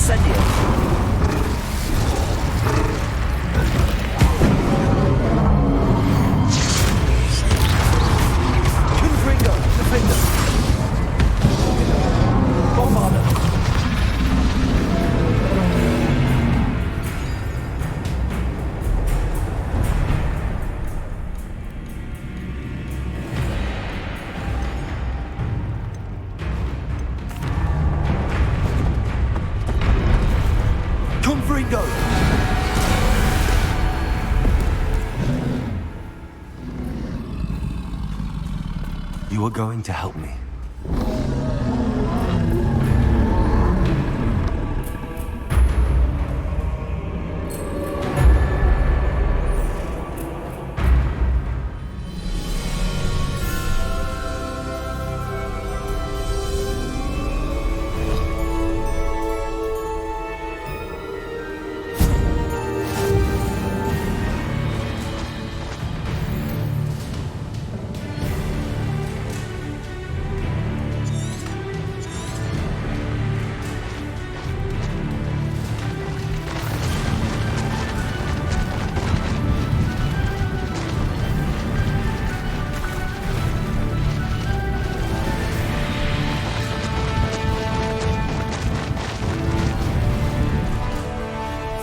Incendio. Confringo, defender. Bombarder. Confringo. You are going to help me.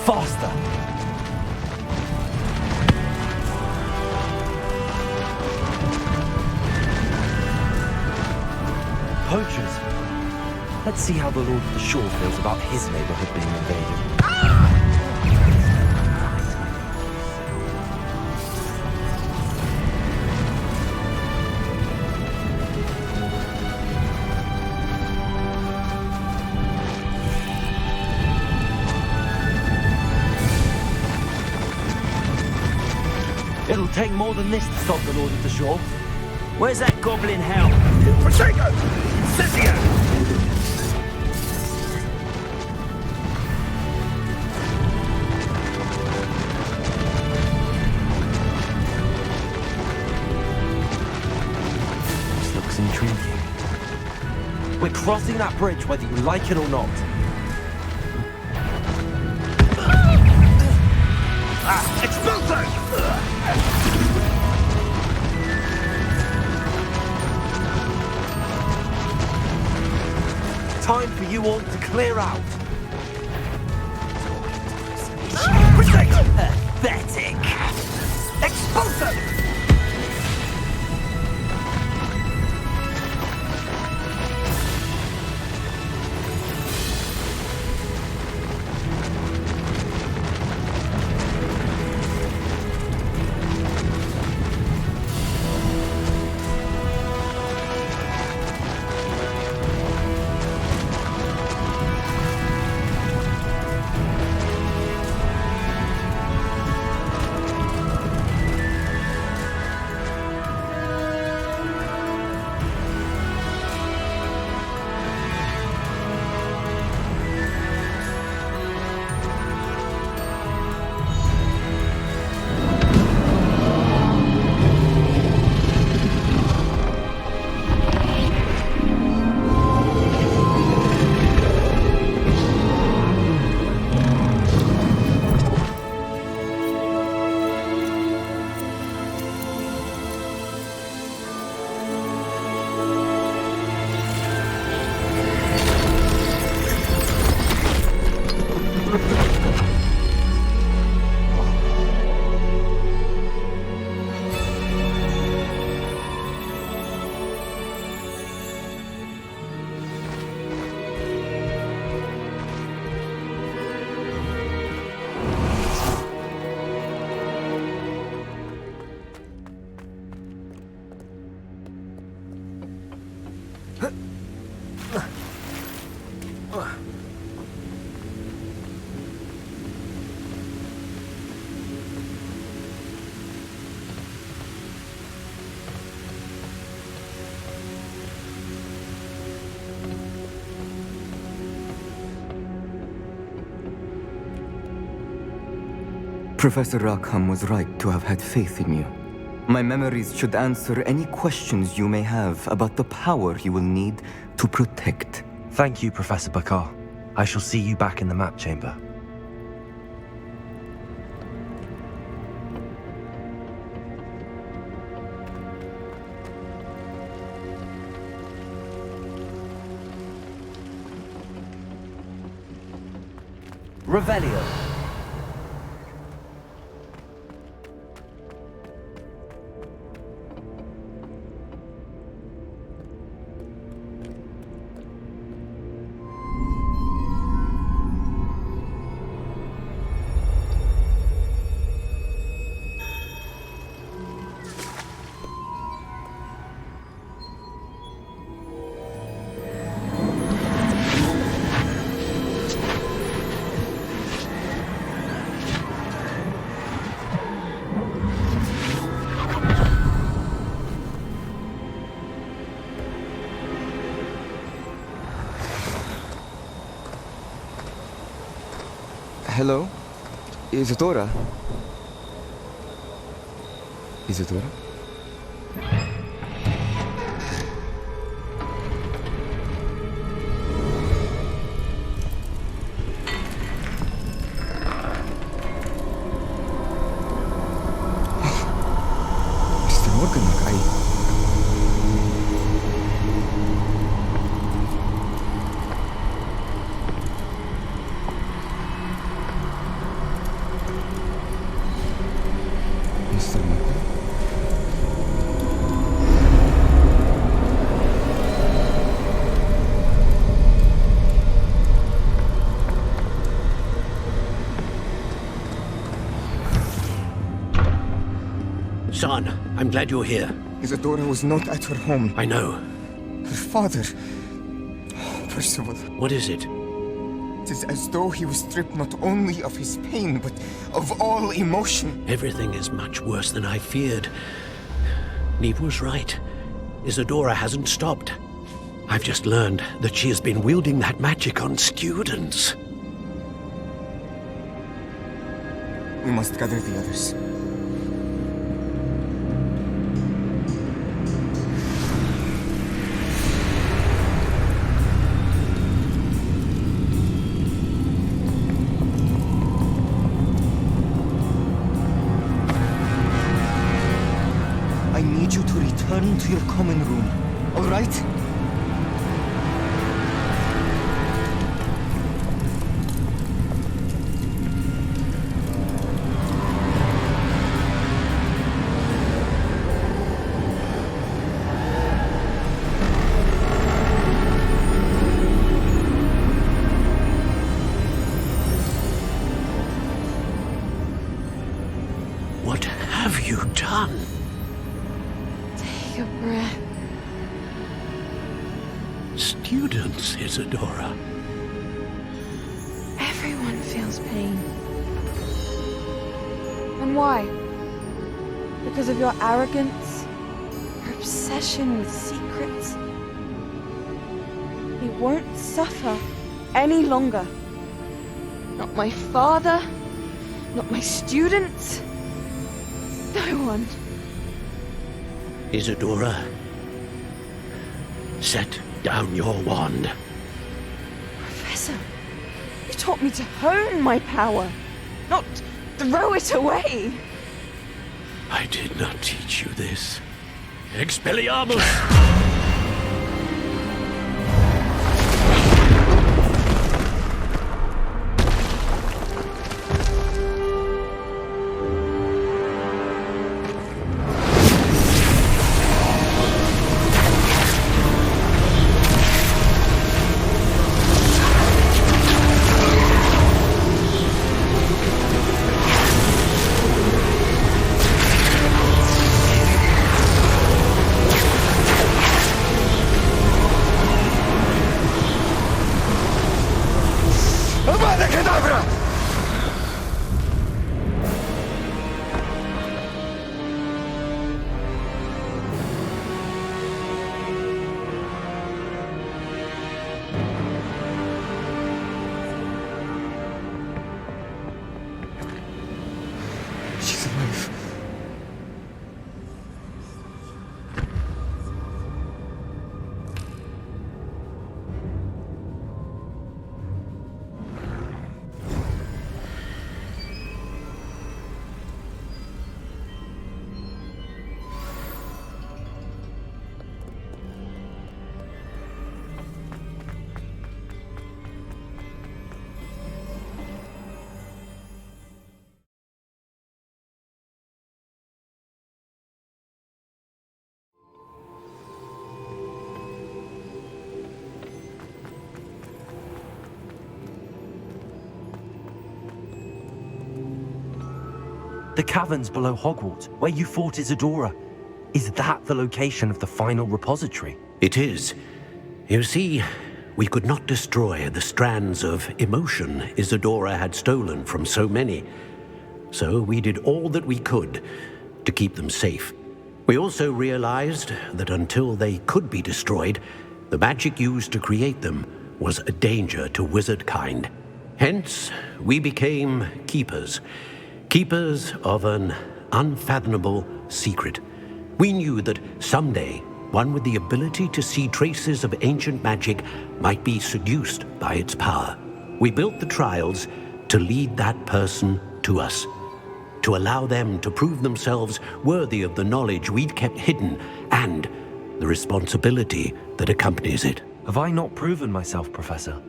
Faster! Poachers. Let's see how the Lord of the Shore feels about his neighborhood being invaded. It'll take more than this to stop the Lord of the Shore. Where's that goblin hell? Prosecco! Incendio! This looks intriguing. We're crossing that bridge whether you like it or not. Expulso! Time for you all to clear out. Pathetic! Expulso! Professor Rackham was right to have had faith in you. My memories should answer any questions you may have about the power you will need to protect. Thank you, Professor Bakar. I shall see you back in the map chamber. Revelio. Hello? Isadora? Isadora? Mr. Morganlock, Mr. Morgan? Son, I'm glad you're here. Isadora was not at her home. I know. Her father... Percival. What is it? It is as though he was stripped not only of his pain, but of all emotion. Everything is much worse than I feared. Neve was right. Isadora hasn't stopped. I've just learned that she has been wielding that magic on students. We must gather the others. I need you to return to your common room, all right? What have you done? Take a breath. Students, Isadora. Everyone feels pain. And why? Because of your arrogance? Your obsession with secrets? He won't suffer any longer. Not my father, not my students. No one. Isadora, set down your wand. Professor, you taught me to hone my power, not throw it away. I did not teach you this. Expelliarmus! She's alive. The caverns below Hogwarts, where you fought Isadora. Is that the location of the final repository? It is. You see, we could not destroy the strands of emotion Isadora had stolen from so many. So we did all that we could to keep them safe. We also realized that until they could be destroyed, the magic used to create them was a danger to wizard kind. Hence, we became keepers. Keepers of an unfathomable secret. We knew that someday, one with the ability to see traces of ancient magic might be seduced by its power. We built the trials to lead that person to us, to allow them to prove themselves worthy of the knowledge we'd kept hidden and the responsibility that accompanies it. Have I not proven myself, Professor?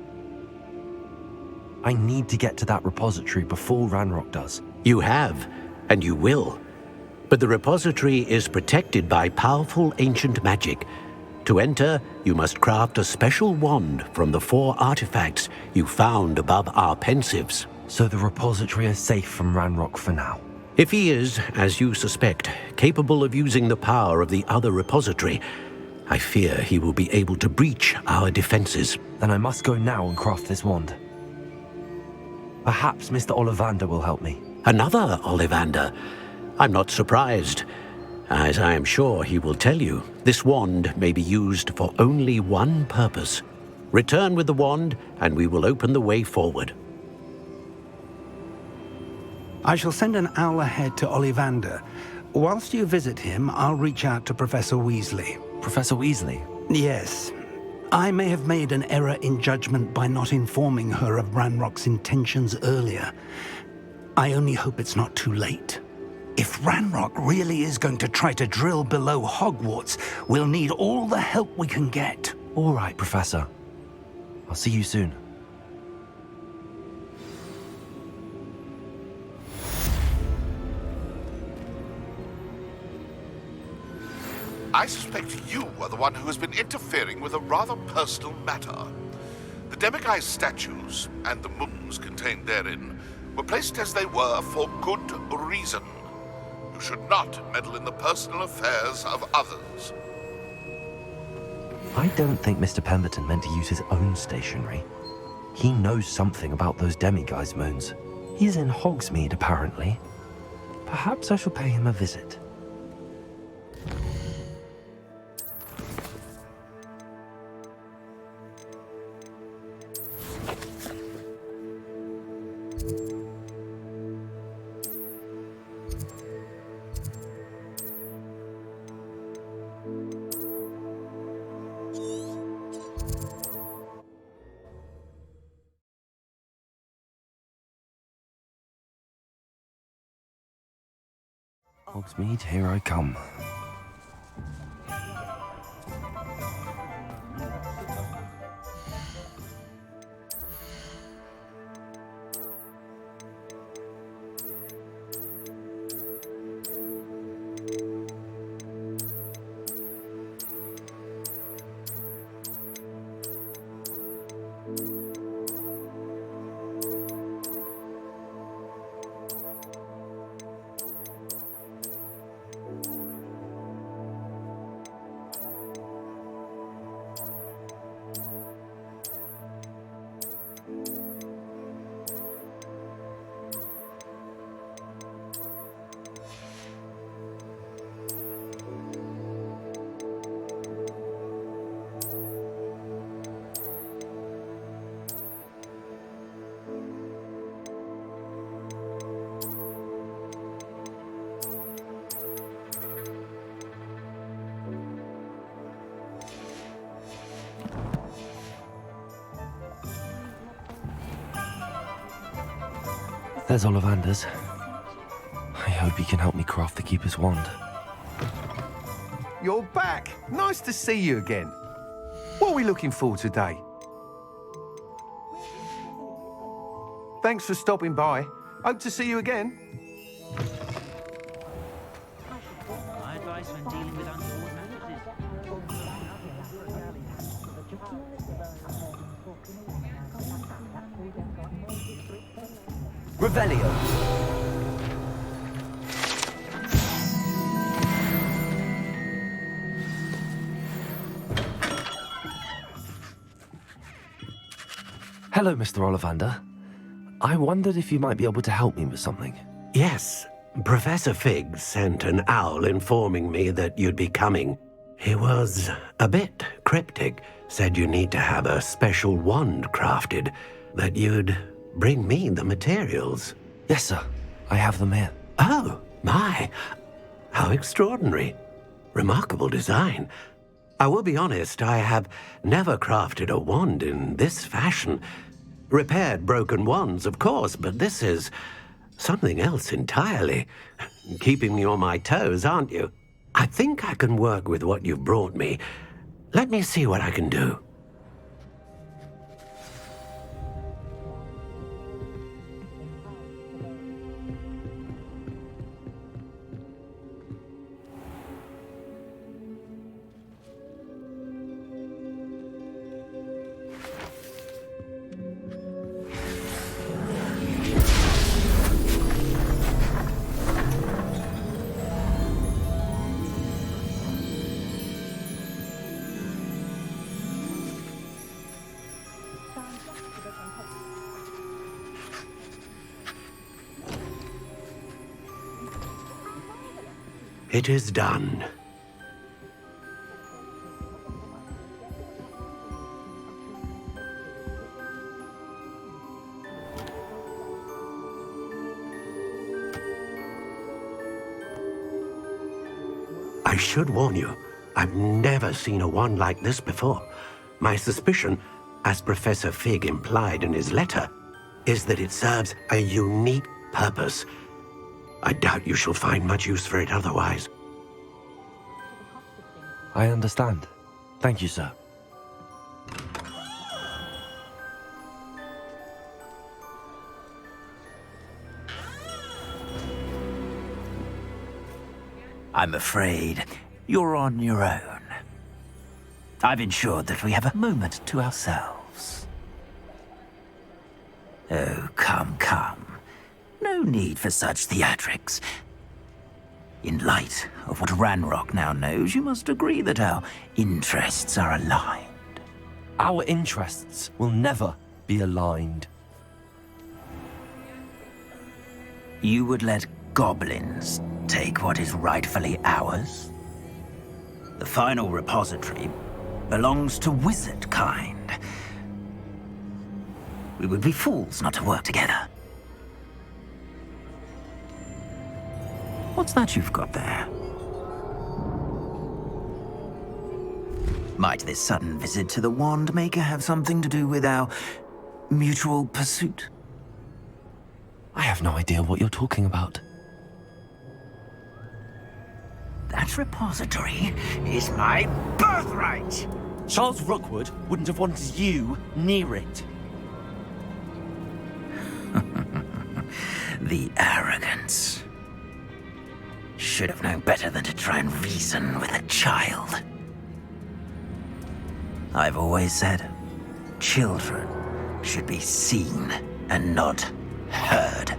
I need to get to that repository before Ranrock does. You have, and you will. But the repository is protected by powerful ancient magic. To enter, you must craft a special wand from the 4 artifacts you found above our pensives. So the repository is safe from Ranrock for now? If he is, as you suspect, capable of using the power of the other repository, I fear he will be able to breach our defenses. Then I must go now and craft this wand. Perhaps Mr. Ollivander will help me. Another Ollivander? I'm not surprised. As I am sure he will tell you, this wand may be used for only one purpose. Return with the wand, and we will open the way forward. I shall send an owl ahead to Ollivander. Whilst you visit him, I'll reach out to Professor Weasley. Professor Weasley? Yes. I may have made an error in judgment by not informing her of Ranrock's intentions earlier. I only hope it's not too late. If Ranrock really is going to try to drill below Hogwarts, we'll need all the help we can get. All right, Professor. I'll see you soon. I suspect you are the one who has been interfering with a rather personal matter. The Demiguise statues and the moons contained therein were placed as they were for good reason. You should not meddle in the personal affairs of others. I don't think Mr. Pemberton meant to use his own stationery. He knows something about those Demiguise moons. He's in Hogsmeade, apparently. Perhaps I shall pay him a visit. Hogsmeade, here I come. There's Ollivander's. I hope he can help me craft the Keeper's wand. You're back. Nice to see you again. What are we looking for today? Thanks for stopping by. Hope to see you again. My advice when dealing with untoward Revelio. Hello, Mr. Ollivander. I wondered if you might be able to help me with something. Yes, Professor Fig sent an owl informing me that you'd be coming. He was a bit cryptic, said you need to have a special wand crafted, that you'd bring me the materials. Yes, sir. I have them here. Oh, my. How extraordinary. Remarkable design. I will be honest, I have never crafted a wand in this fashion. Repaired broken wands, of course, but this is something else entirely. Keeping me on my toes, aren't you? I think I can work with what you've brought me. Let me see what I can do. It is done. I should warn you, I've never seen a wand like this before. My suspicion, as Professor Fig implied in his letter, is that it serves a unique purpose. I doubt you shall find much use for it otherwise. I understand. Thank you, sir. I'm afraid you're on your own. I've ensured that we have a moment to ourselves. Oh, come, come. No need for such theatrics. In light of what Ranrock now knows, you must agree that our interests are aligned. Our interests will never be aligned. You would let goblins take what is rightfully ours? The final repository belongs to wizard kind. We would be fools not to work together. What's that you've got there? Might this sudden visit to the Wand Maker have something to do with our mutual pursuit? I have no idea what you're talking about. That repository is my birthright! Charles Rookwood wouldn't have wanted you near it. The arrogance. Should have known better than to try and reason with a child. I've always said, children should be seen and not heard.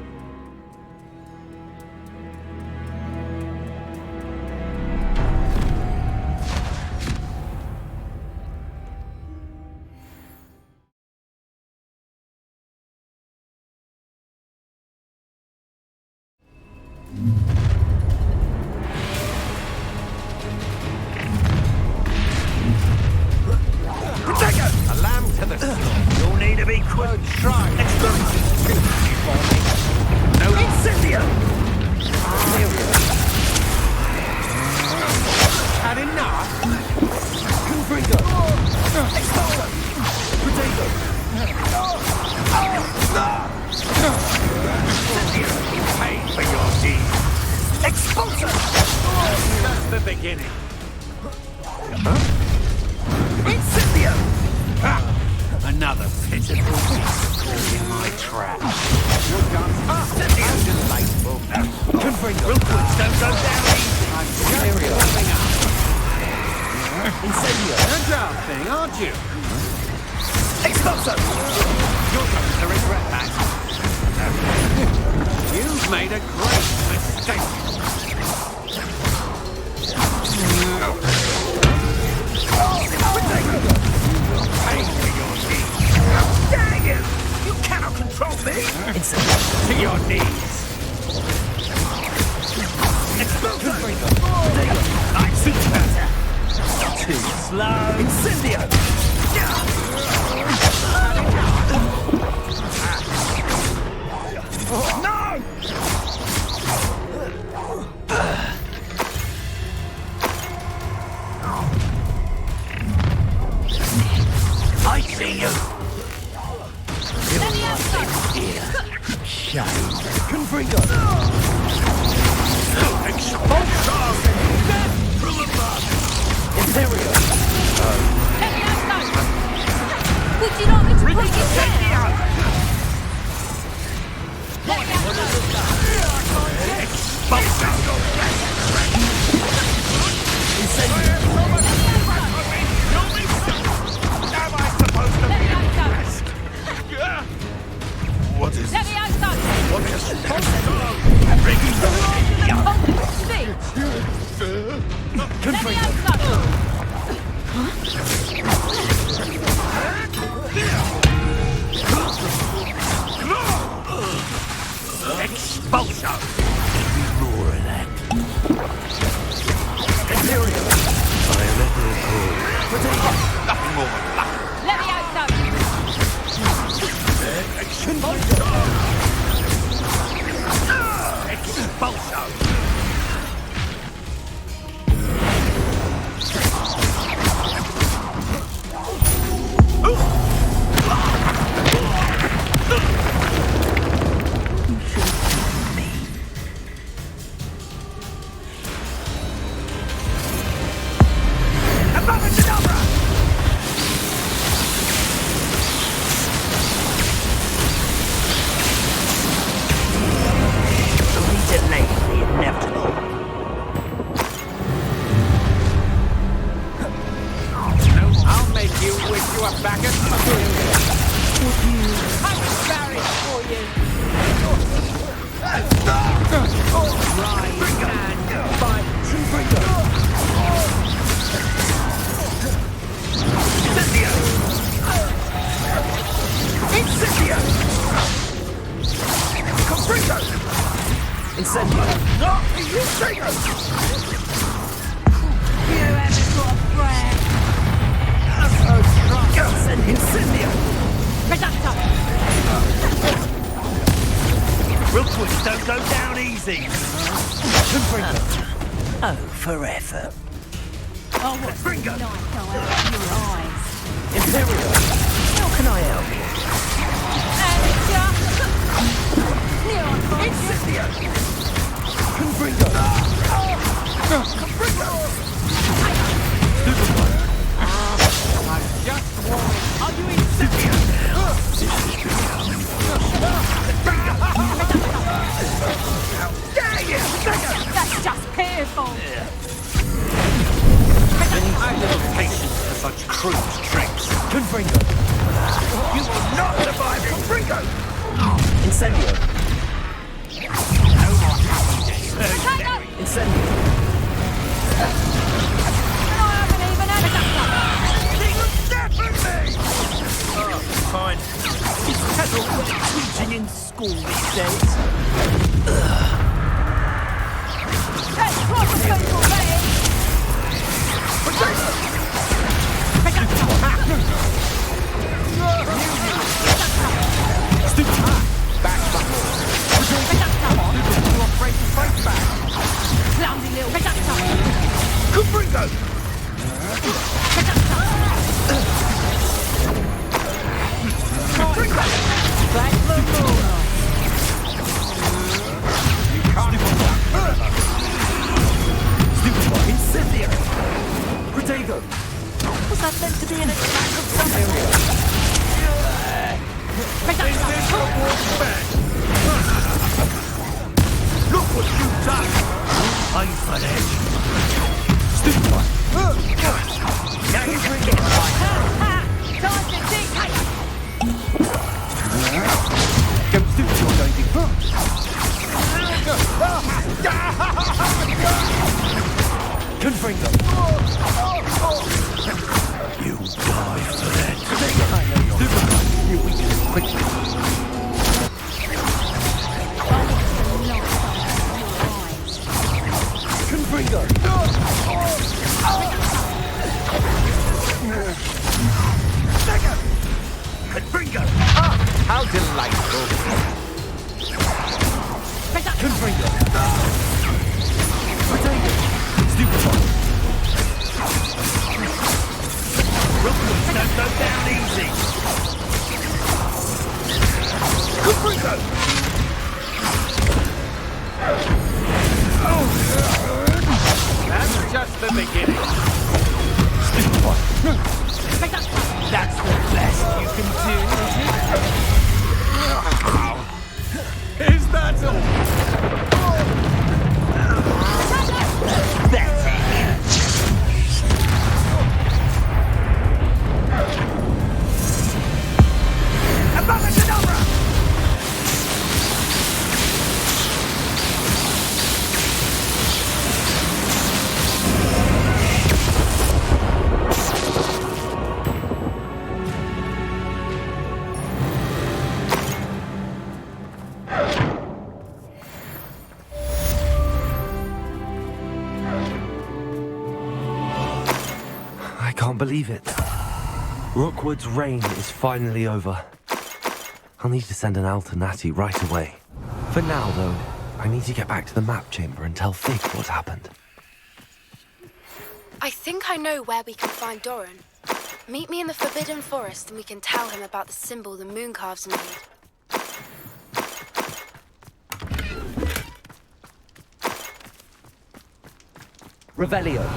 Another pitiful piece caught in my trap. Delightful. Rookwood, don't go down easy. I'm serious. Warming up. Incendio. Agile thing, aren't you? Expulso! You're going to regret that. You've made a great mistake. Pay for your deeds. Dang it! To your knees. I see better. Too slow. Incendio. No! I see you. Shame. Confringo. Expulsor! Death from above! Imperio! Would you not me to put you down? What is Let me it? outside! What is Let me outside! Expulsor! More of that. Imperial! Biometric code. nothing more than luck? Let me outside! Expulsor! I'll make you wish you were back at school. I'm sorry for you. Rise and fight. Incendio! Confringo! Incendio! No! Incendio! You haven't got a friend! Incendio! Reducto! Real quick, don't go down easy! Oh, forever. Oh, what's the Confringo! light go out of your eyes? Imperial! How can I help you? Incendio! Confringo! Confringo! I'm just warning. Are you incendio? That's just pitiful! I have little patience for such crude tricks. Confringo! You will not survive! Confringo! Incendio! No more happy days. Incendio! I haven't even had Oh, fine. Is Pedal teaching in school these days? That's proper people, mate! You afraid to fight back? Clumsy little reducto! Confringo! Back the moonlight! You can't Incendio! Protego! Was that meant to be an attack of some sort? Look what you've done! I'm finished! Stupid one! Now you bring it! Time to dictate! Go stupid, you're going to... Confringo! You die for that! I know you're stupid! You weaken quickly! Is that all? I can't believe it. Rookwood's reign is finally over. I'll need to send an Alternati right away. For now, though, I need to get back to the map chamber and tell Fig what happened. I think I know where we can find Doran. Meet me in the Forbidden Forest and we can tell him about the symbol the Mooncalves made. Revelio.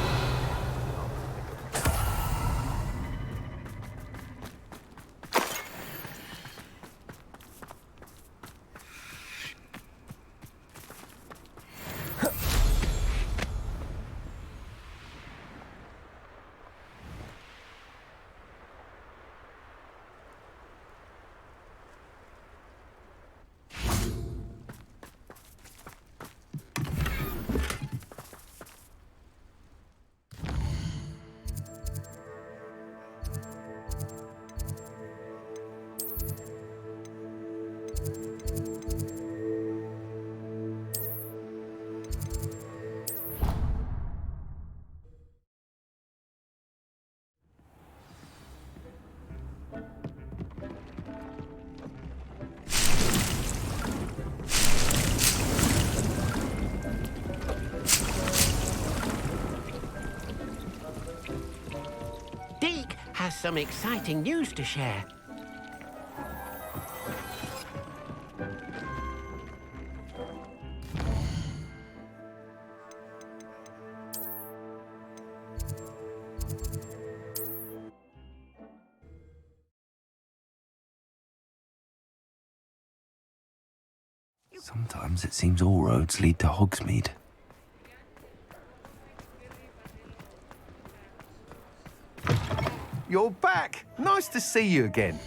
Deke has some exciting news to share. Sometimes it seems all roads lead to Hogsmeade. You're back! Nice to see you again.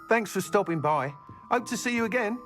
Thanks for stopping by. Hope to see you again.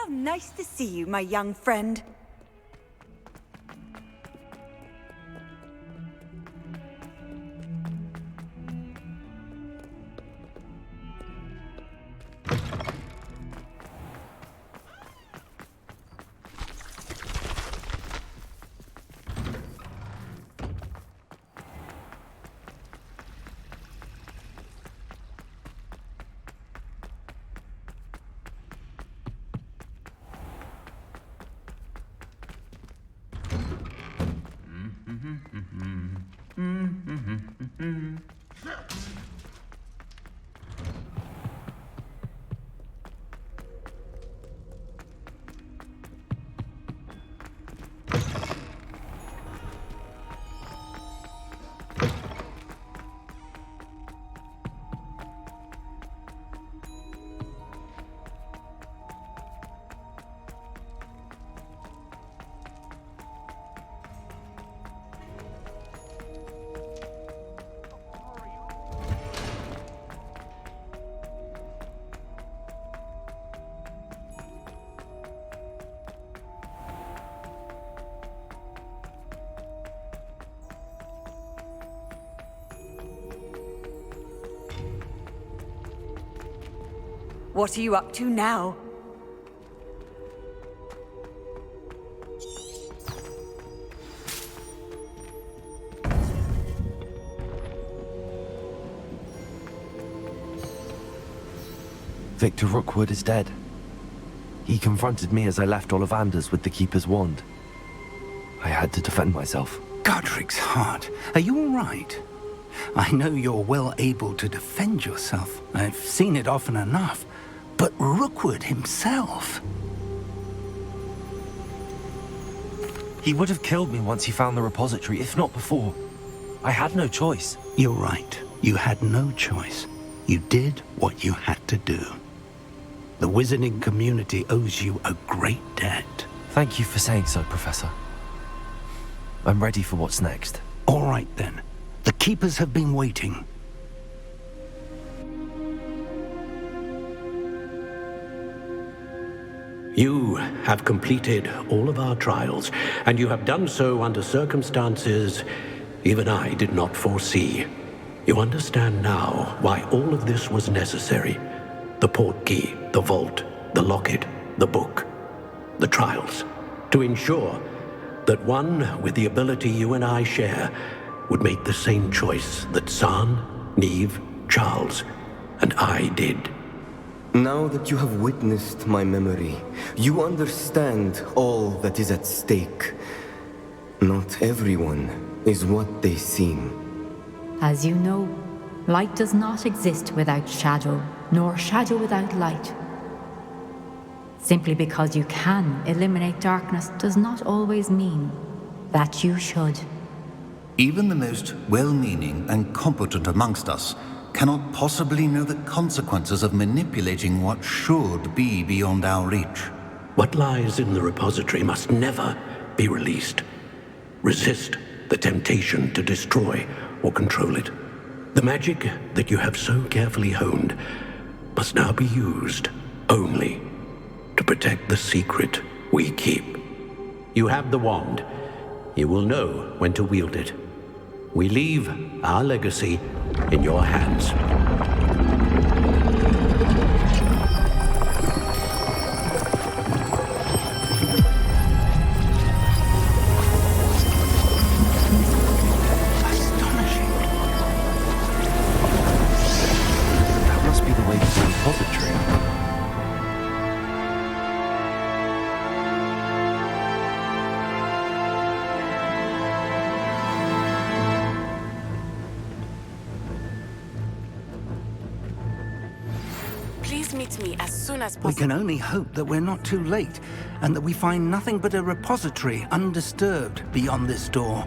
How nice to see you, my young friend. What are you up to now? Victor Rookwood is dead. He confronted me as I left Ollivander's with the Keeper's wand. I had to defend myself. Godric's heart. Are you all right? I know you're well able to defend yourself. I've seen it often enough. But Rookwood himself... He would have killed me once he found the repository, if not before. I had no choice. You're right. You had no choice. You did what you had to do. The wizarding community owes you a great debt. Thank you for saying so, Professor. I'm ready for what's next. All right, then. The Keepers have been waiting. You have completed all of our trials, and you have done so under circumstances even I did not foresee. You understand now why all of this was necessary. The portkey, the vault, the locket, the book, the trials. To ensure that one with the ability you and I share would make the same choice that San, Neve, Charles, and I did. Now that you have witnessed my memory, you understand all that is at stake. Not everyone is what they seem. As you know, light does not exist without shadow, nor shadow without light. Simply because you can eliminate darkness does not always mean that you should. Even the most well-meaning and competent amongst us cannot possibly know the consequences of manipulating what should be beyond our reach. What lies in the repository must never be released. Resist the temptation to destroy or control it. The magic that you have so carefully honed must now be used only to protect the secret we keep. You have the wand. You will know when to wield it. We leave our legacy in your hands. That must be the way to the repository. Please meet me as soon as We possible. can only hope that we're not too late, and that we find nothing but a repository undisturbed beyond this door.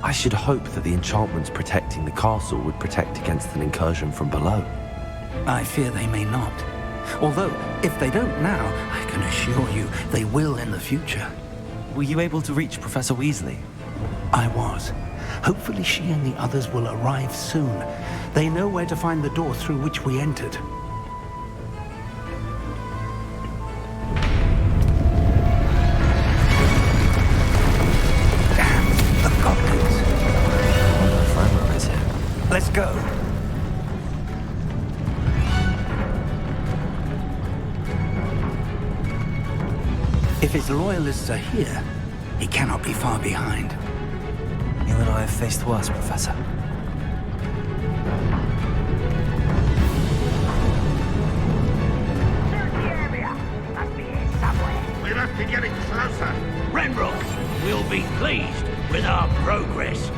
I should hope that the enchantments protecting the castle would protect against an incursion from below. I fear they may not. Although, if they don't now, I can assure you they will in the future. Were you able to reach Professor Weasley? I was. Hopefully she and the others will arrive soon. They know where to find the door through which we entered. The goblins. Franrock is here. Let's go. If his loyalists are here, he cannot be far behind. You and I have faced worse, Professor. We must be getting closer. Renrock will be pleased with our progress.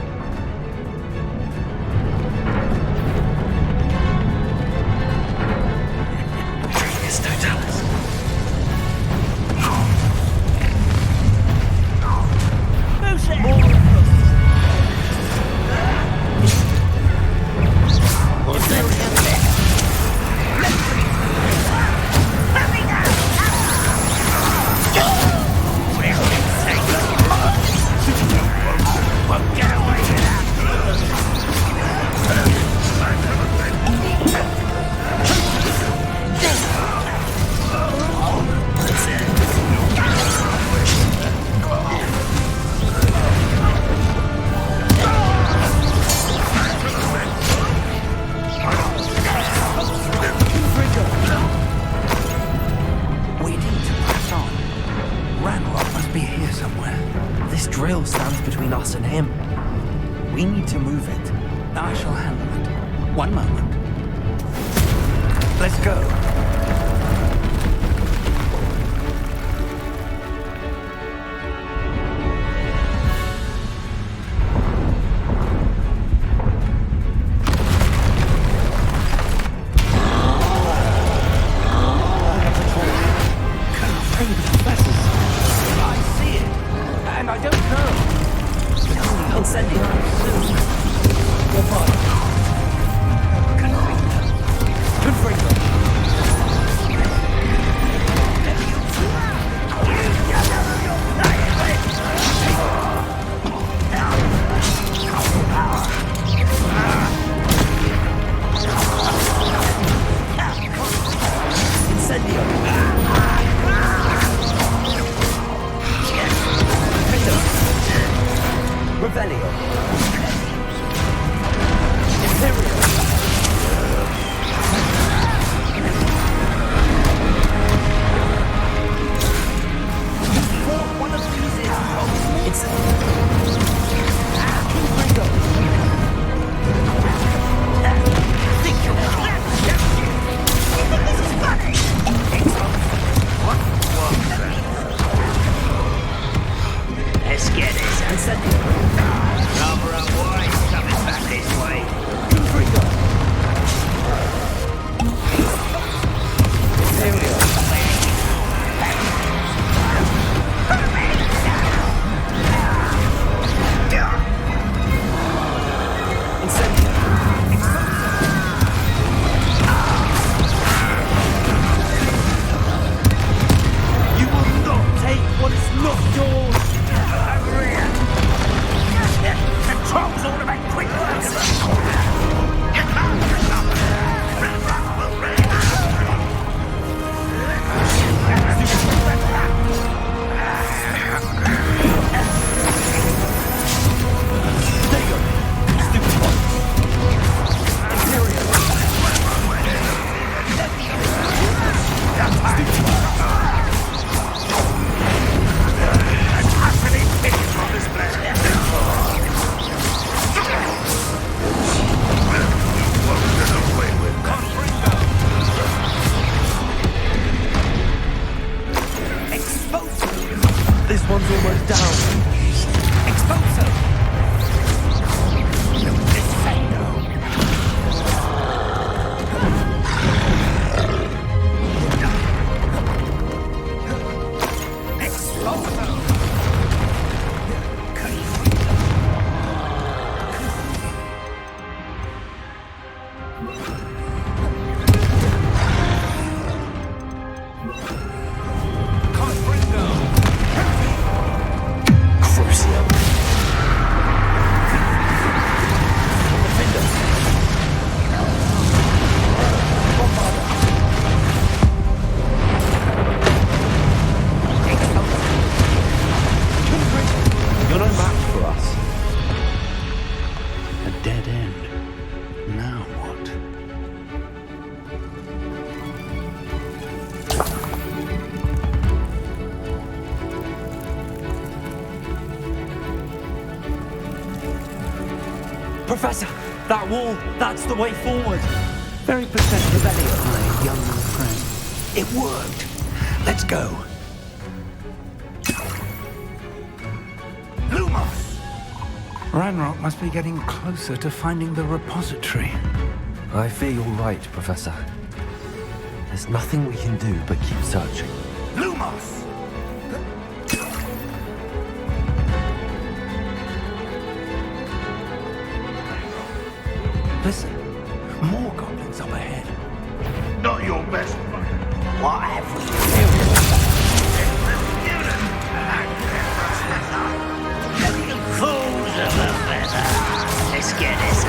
I shall handle it. One moment. Let's go. Professor, that wall, that's the way forward. Very perceptive, my young friend. It worked. Let's go. Lumos! Ranrock must be getting closer to finding the repository. I fear you're right, Professor. There's nothing we can do but keep searching. Lumos! Listen, more goblins up ahead. Not your best one. What have we Fools of a feather. Let's get this.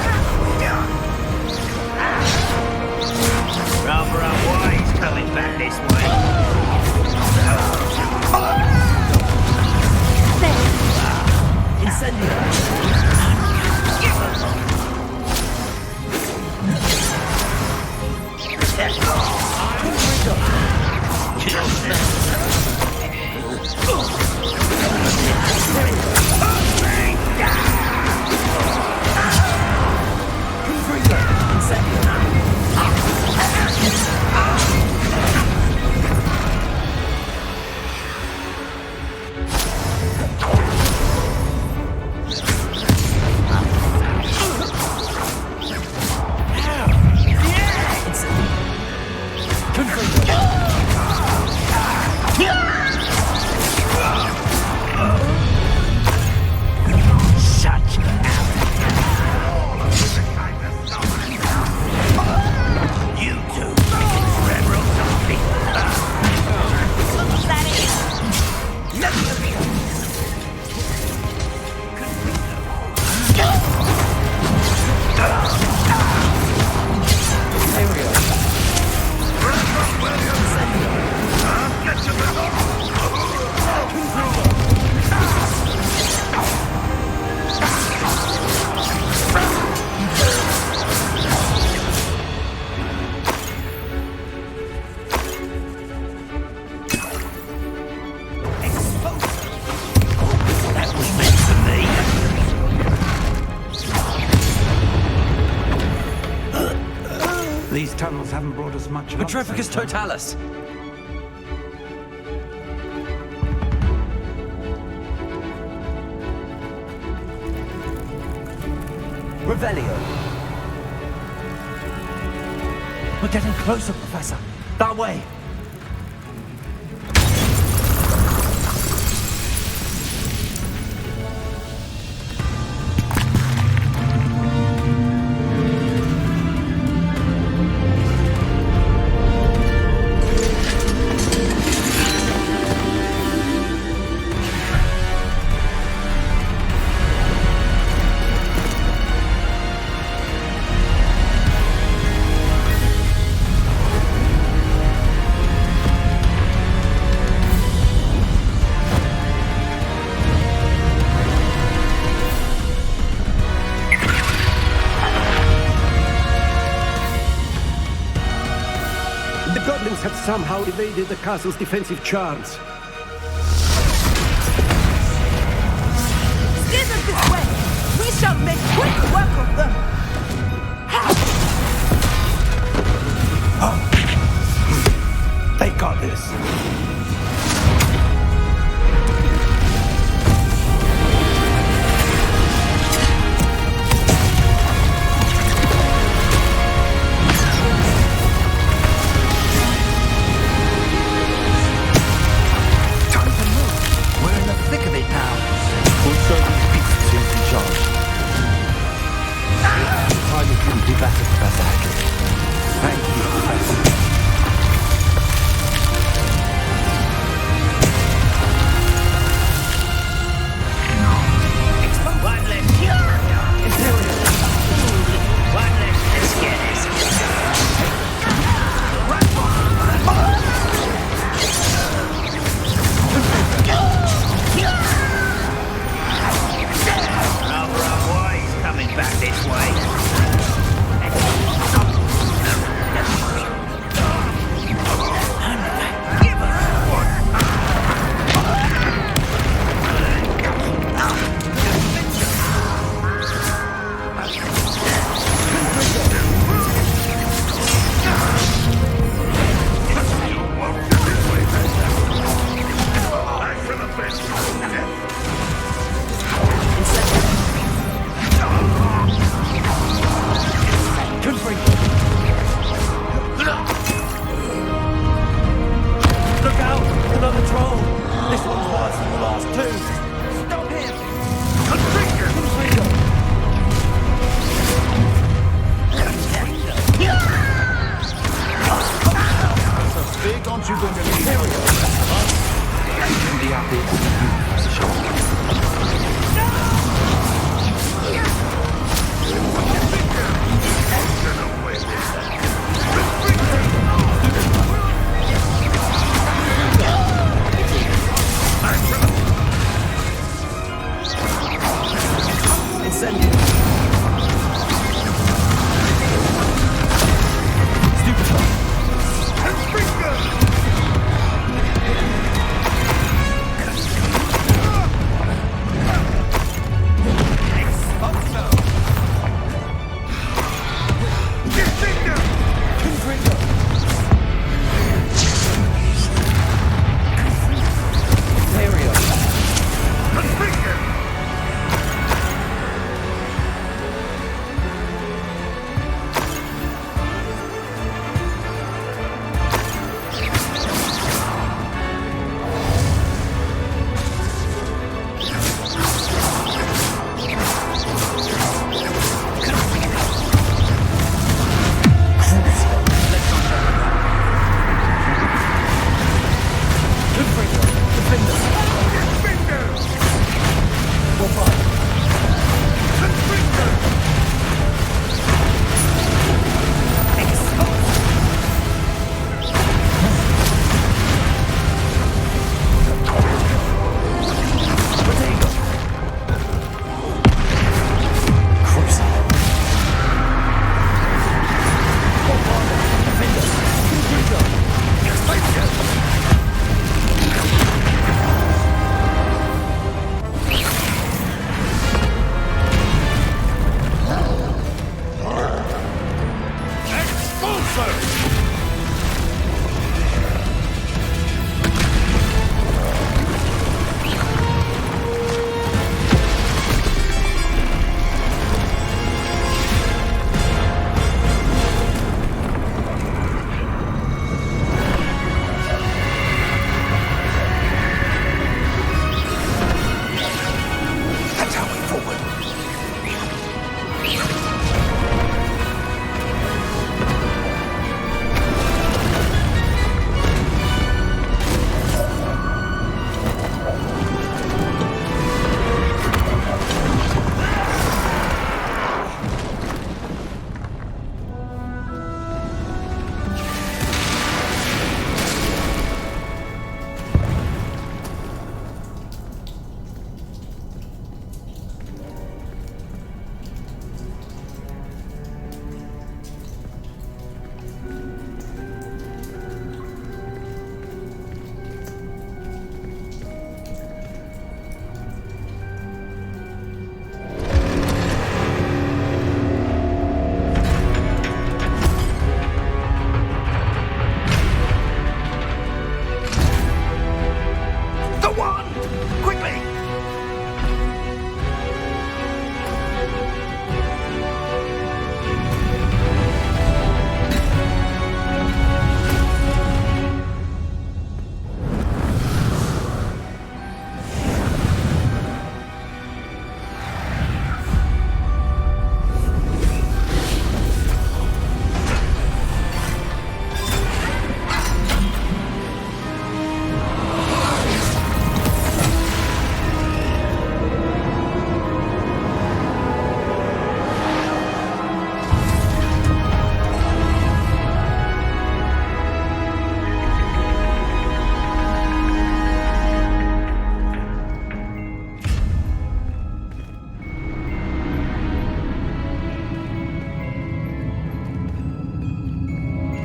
Rather unwise coming back this way. These tunnels haven't brought us much. Petrificus totalis! Revelio! We're getting closer, Professor. That way! Have somehow evaded the castle's defensive charms. Steer them this way! We shall make quick work of them! They got this. Back this way. it's you, Sean.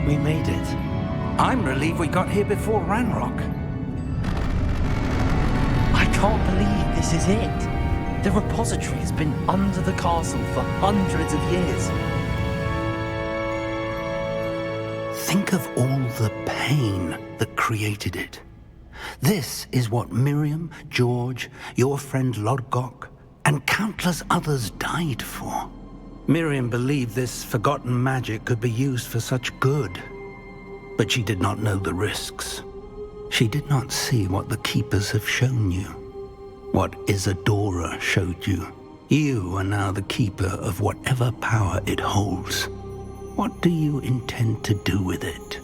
We made it. I'm relieved we got here before Ranrock. I can't believe this is it. The repository has been under the castle for hundreds of years. Think of all the pain that created it. This is what Miriam, George, your friend Lodgok, and countless others died for. Miriam believed this forgotten magic could be used for such good, but she did not know the risks. She did not see what the Keepers have shown you, what Isadora showed you. You are now the Keeper of whatever power it holds. What do you intend to do with it?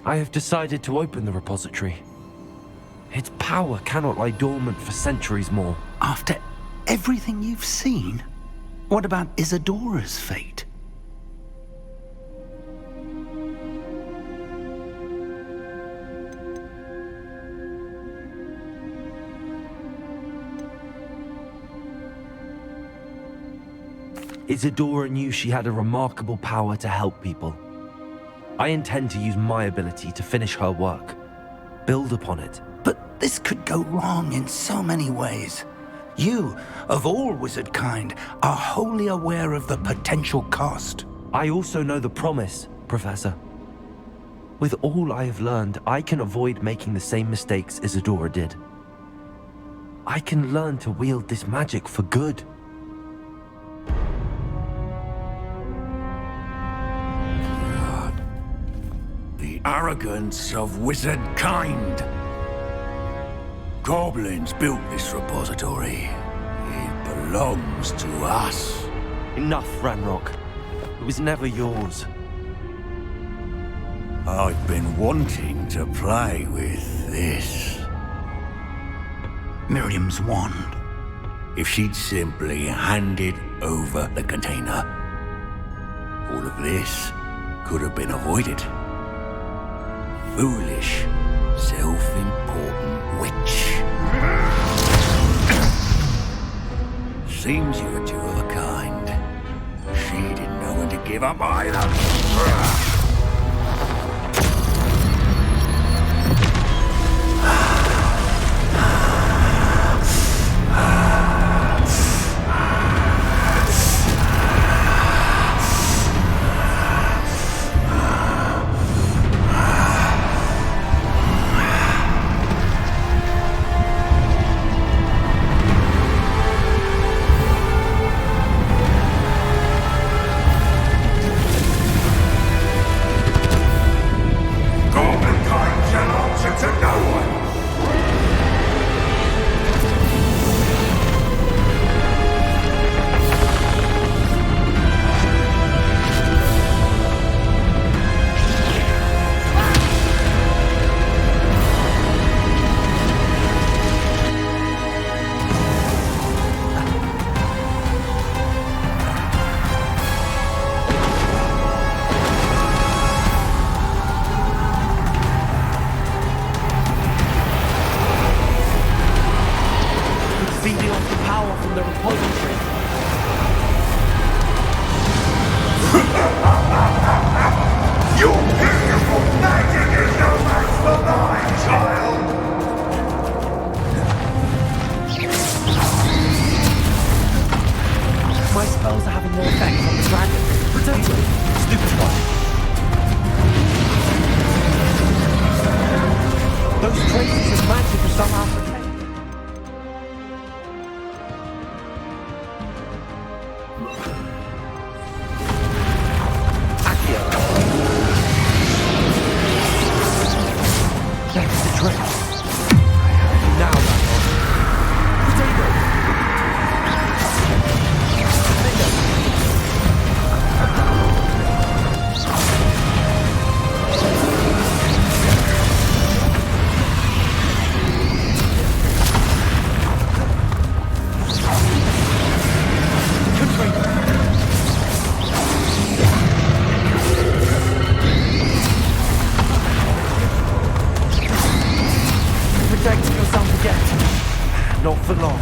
I have decided to open the repository. Its power cannot lie dormant for centuries more. After everything you've seen? What about Isadora's fate? Isadora knew she had a remarkable power to help people. I intend to use my ability to finish her work. Build upon it. But this could go wrong in so many ways. You, of all wizard kind, are wholly aware of the potential cost. I also know the promise, Professor. With all I have learned, I can avoid making the same mistakes Isadora did. I can learn to wield this magic for good. The arrogance of wizard kind. Goblins built this repository. It belongs to us. Enough, Ranrock. It was never yours. I've been wanting to play with this. Miriam's wand. If she'd simply handed over the container, all of this could have been avoided. Foolish, self-important witch. Seems you were two of a kind. She didn't know when to give up either. Not for long.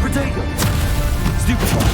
Potato! Stupefy!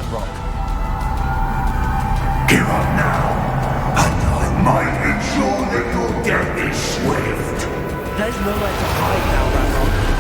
Ranrock. Give up now, and I might ensure that your death is swift. There's nowhere to hide now, Ranrock.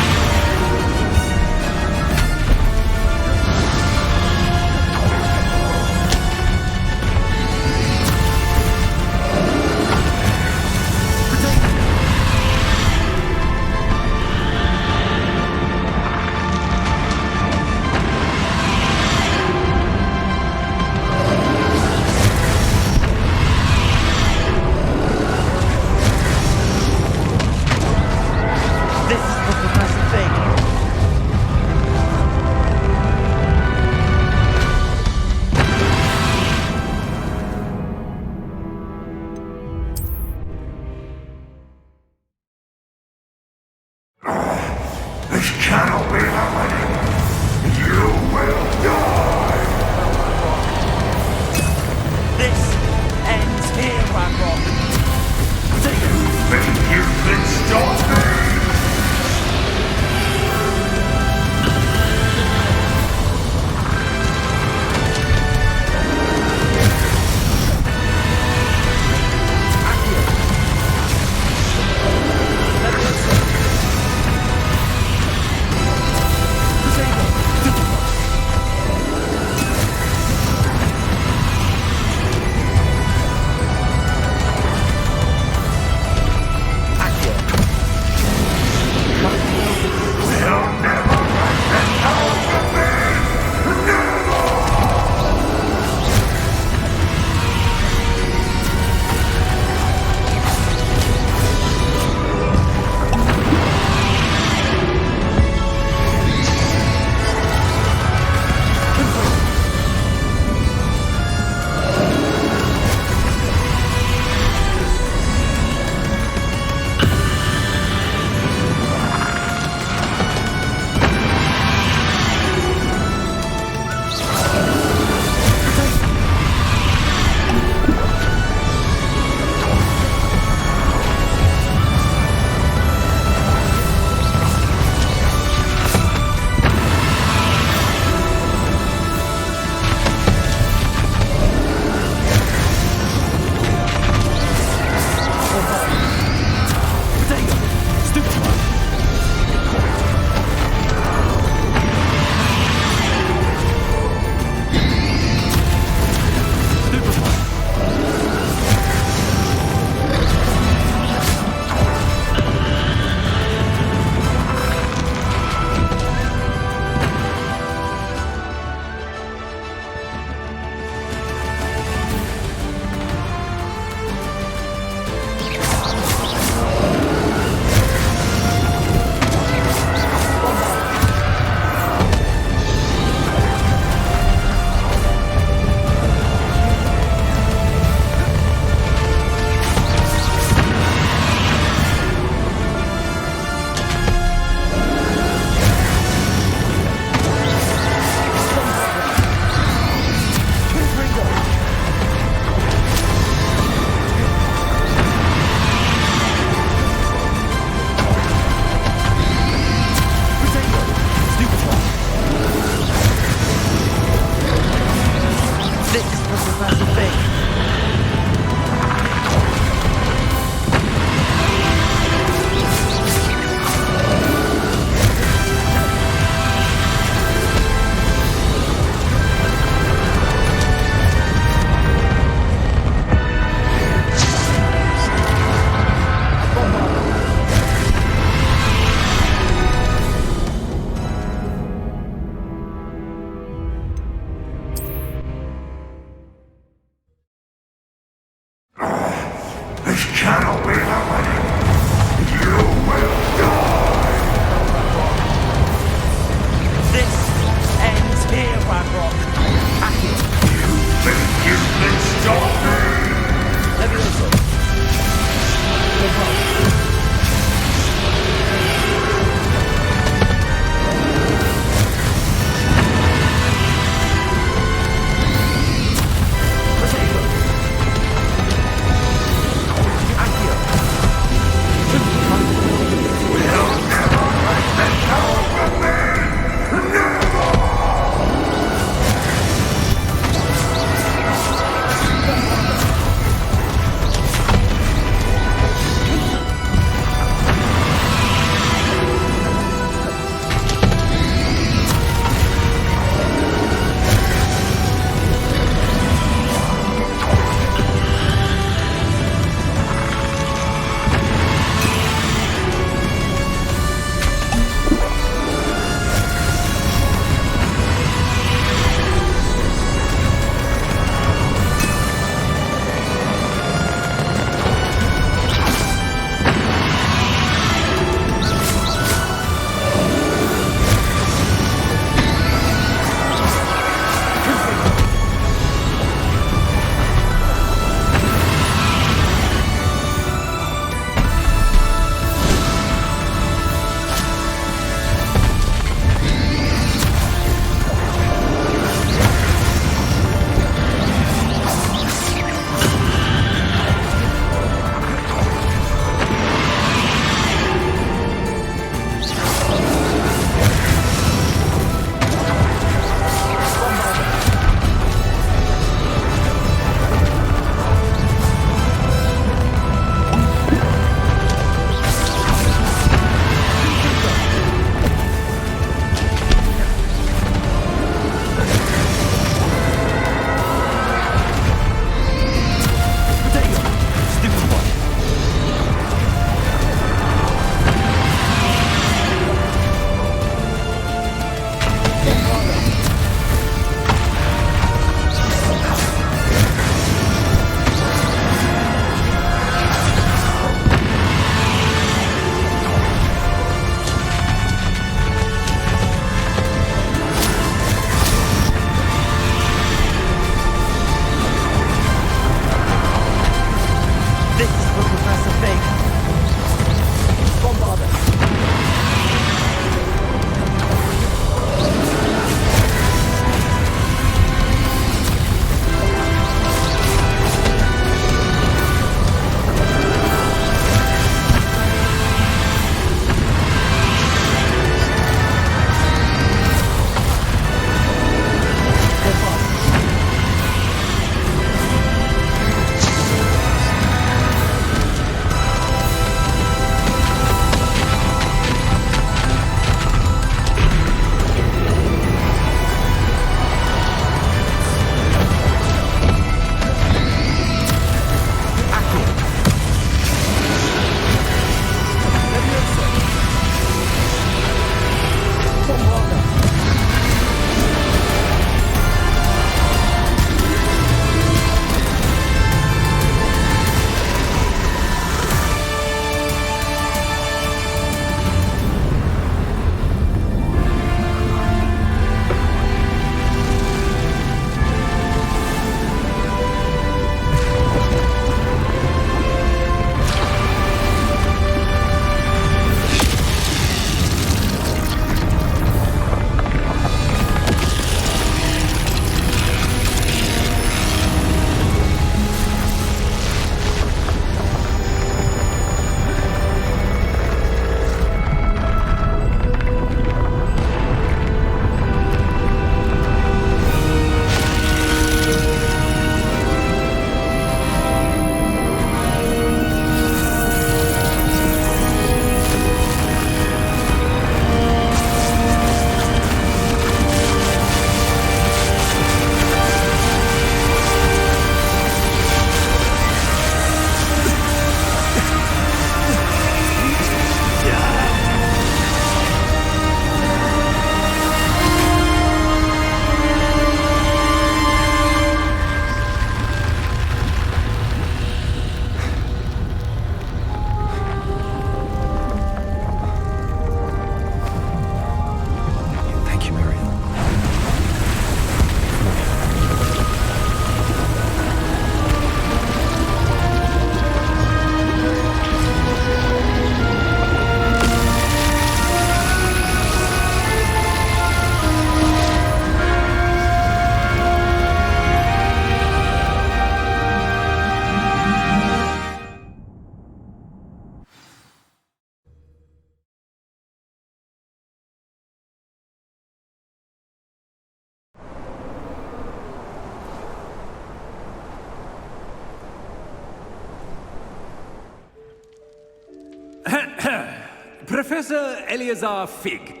Professor Eleazar Fig.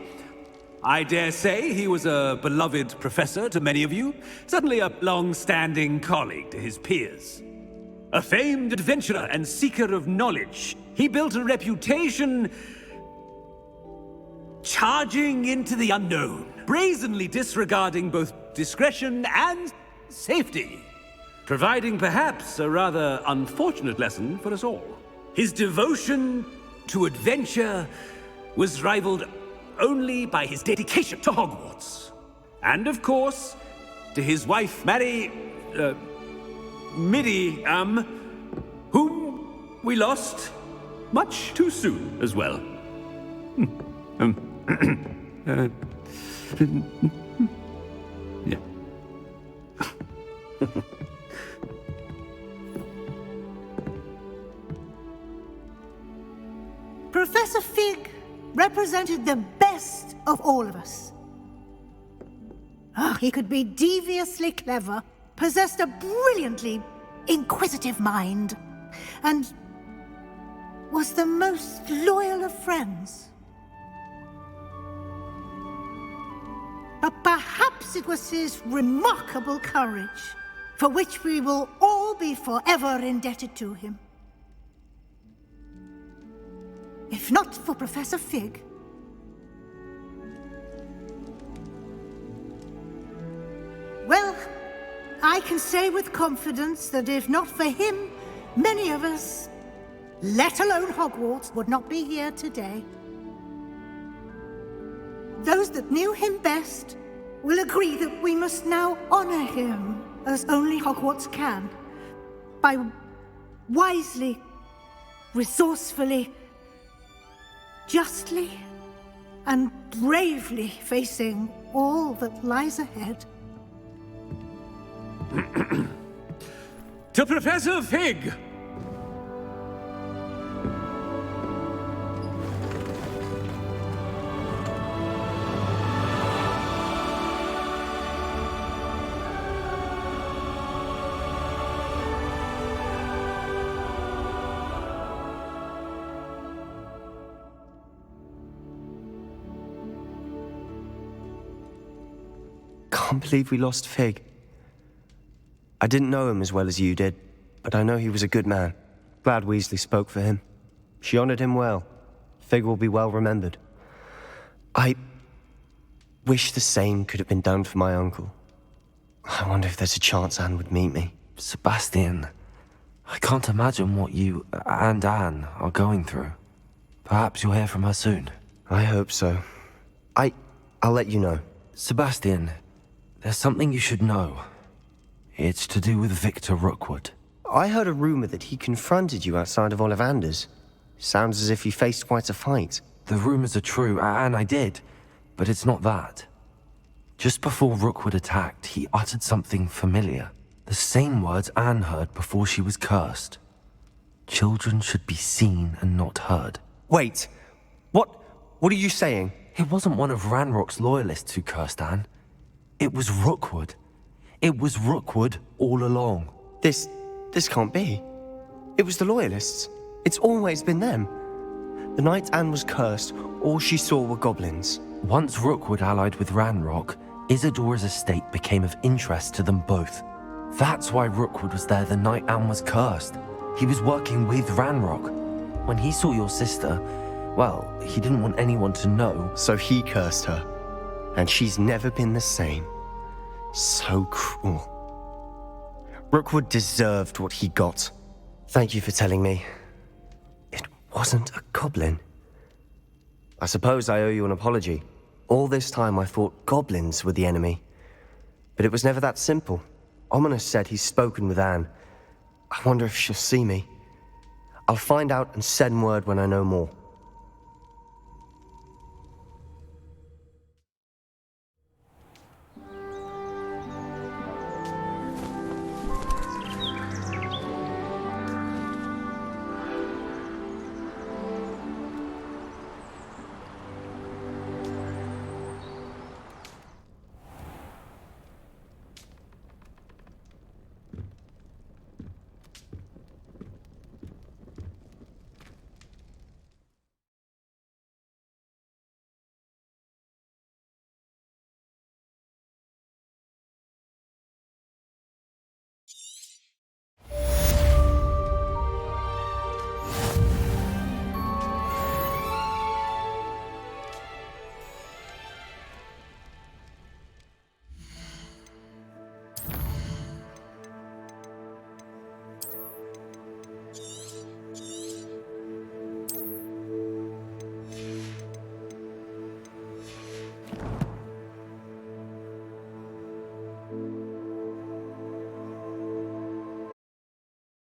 I dare say he was a beloved professor to many of you, certainly a long-standing colleague to his peers. A famed adventurer and seeker of knowledge, he built a reputation charging into the unknown, brazenly disregarding both discretion and safety, providing perhaps a rather unfortunate lesson for us all. His devotion to adventure was rivaled only by his dedication to Hogwarts. And of course, to his wife, Midi, whom we lost much too soon as well. Yeah. Professor Fig represented the best of all of us. He could be deviously clever, possessed a brilliantly inquisitive mind, and was the most loyal of friends. But perhaps it was his remarkable courage, for which we will all be forever indebted to him. If not for Professor Fig, well, I can say with confidence that if not for him, many of us, let alone Hogwarts, would not be here today. Those that knew him best will agree that we must now honor him as only Hogwarts can, by wisely, resourcefully, justly, and bravely facing all that lies ahead. To Professor Fig! Can't believe we lost Fig. I didn't know him as well as you did, but I know he was a good man. Glad Weasley spoke for him. She honored him well. Fig will be well remembered. I wish the same could have been done for my uncle. I wonder if there's a chance Anne would meet me. Sebastian, I can't imagine what you and Anne are going through. Perhaps you'll hear from her soon. I hope so. I'll let you know. Sebastian, there's something you should know. It's to do with Victor Rookwood. I heard a rumor that he confronted you outside of Ollivander's. Sounds as if he faced quite a fight. The rumors are true, and I did, but it's not that. Just before Rookwood attacked, he uttered something familiar. The same words Anne heard before she was cursed. Children should be seen and not heard. Wait, what are you saying? It wasn't one of Ranrock's loyalists who cursed Anne. It was Rookwood. It was Rookwood all along. This can't be. It was the Loyalists. It's always been them. The night Anne was cursed, all she saw were goblins. Once Rookwood allied with Ranrock, Isadora's estate became of interest to them both. That's why Rookwood was there the night Anne was cursed. He was working with Ranrock. When he saw your sister, well, he didn't want anyone to know. So he cursed her. And she's never been the same. So cruel. Rookwood deserved what he got. Thank you for telling me. It wasn't a goblin. I suppose I owe you an apology. All this time I thought goblins were the enemy. But it was never that simple. Ominous said he's spoken with Anne. I wonder if she'll see me. I'll find out and send word when I know more.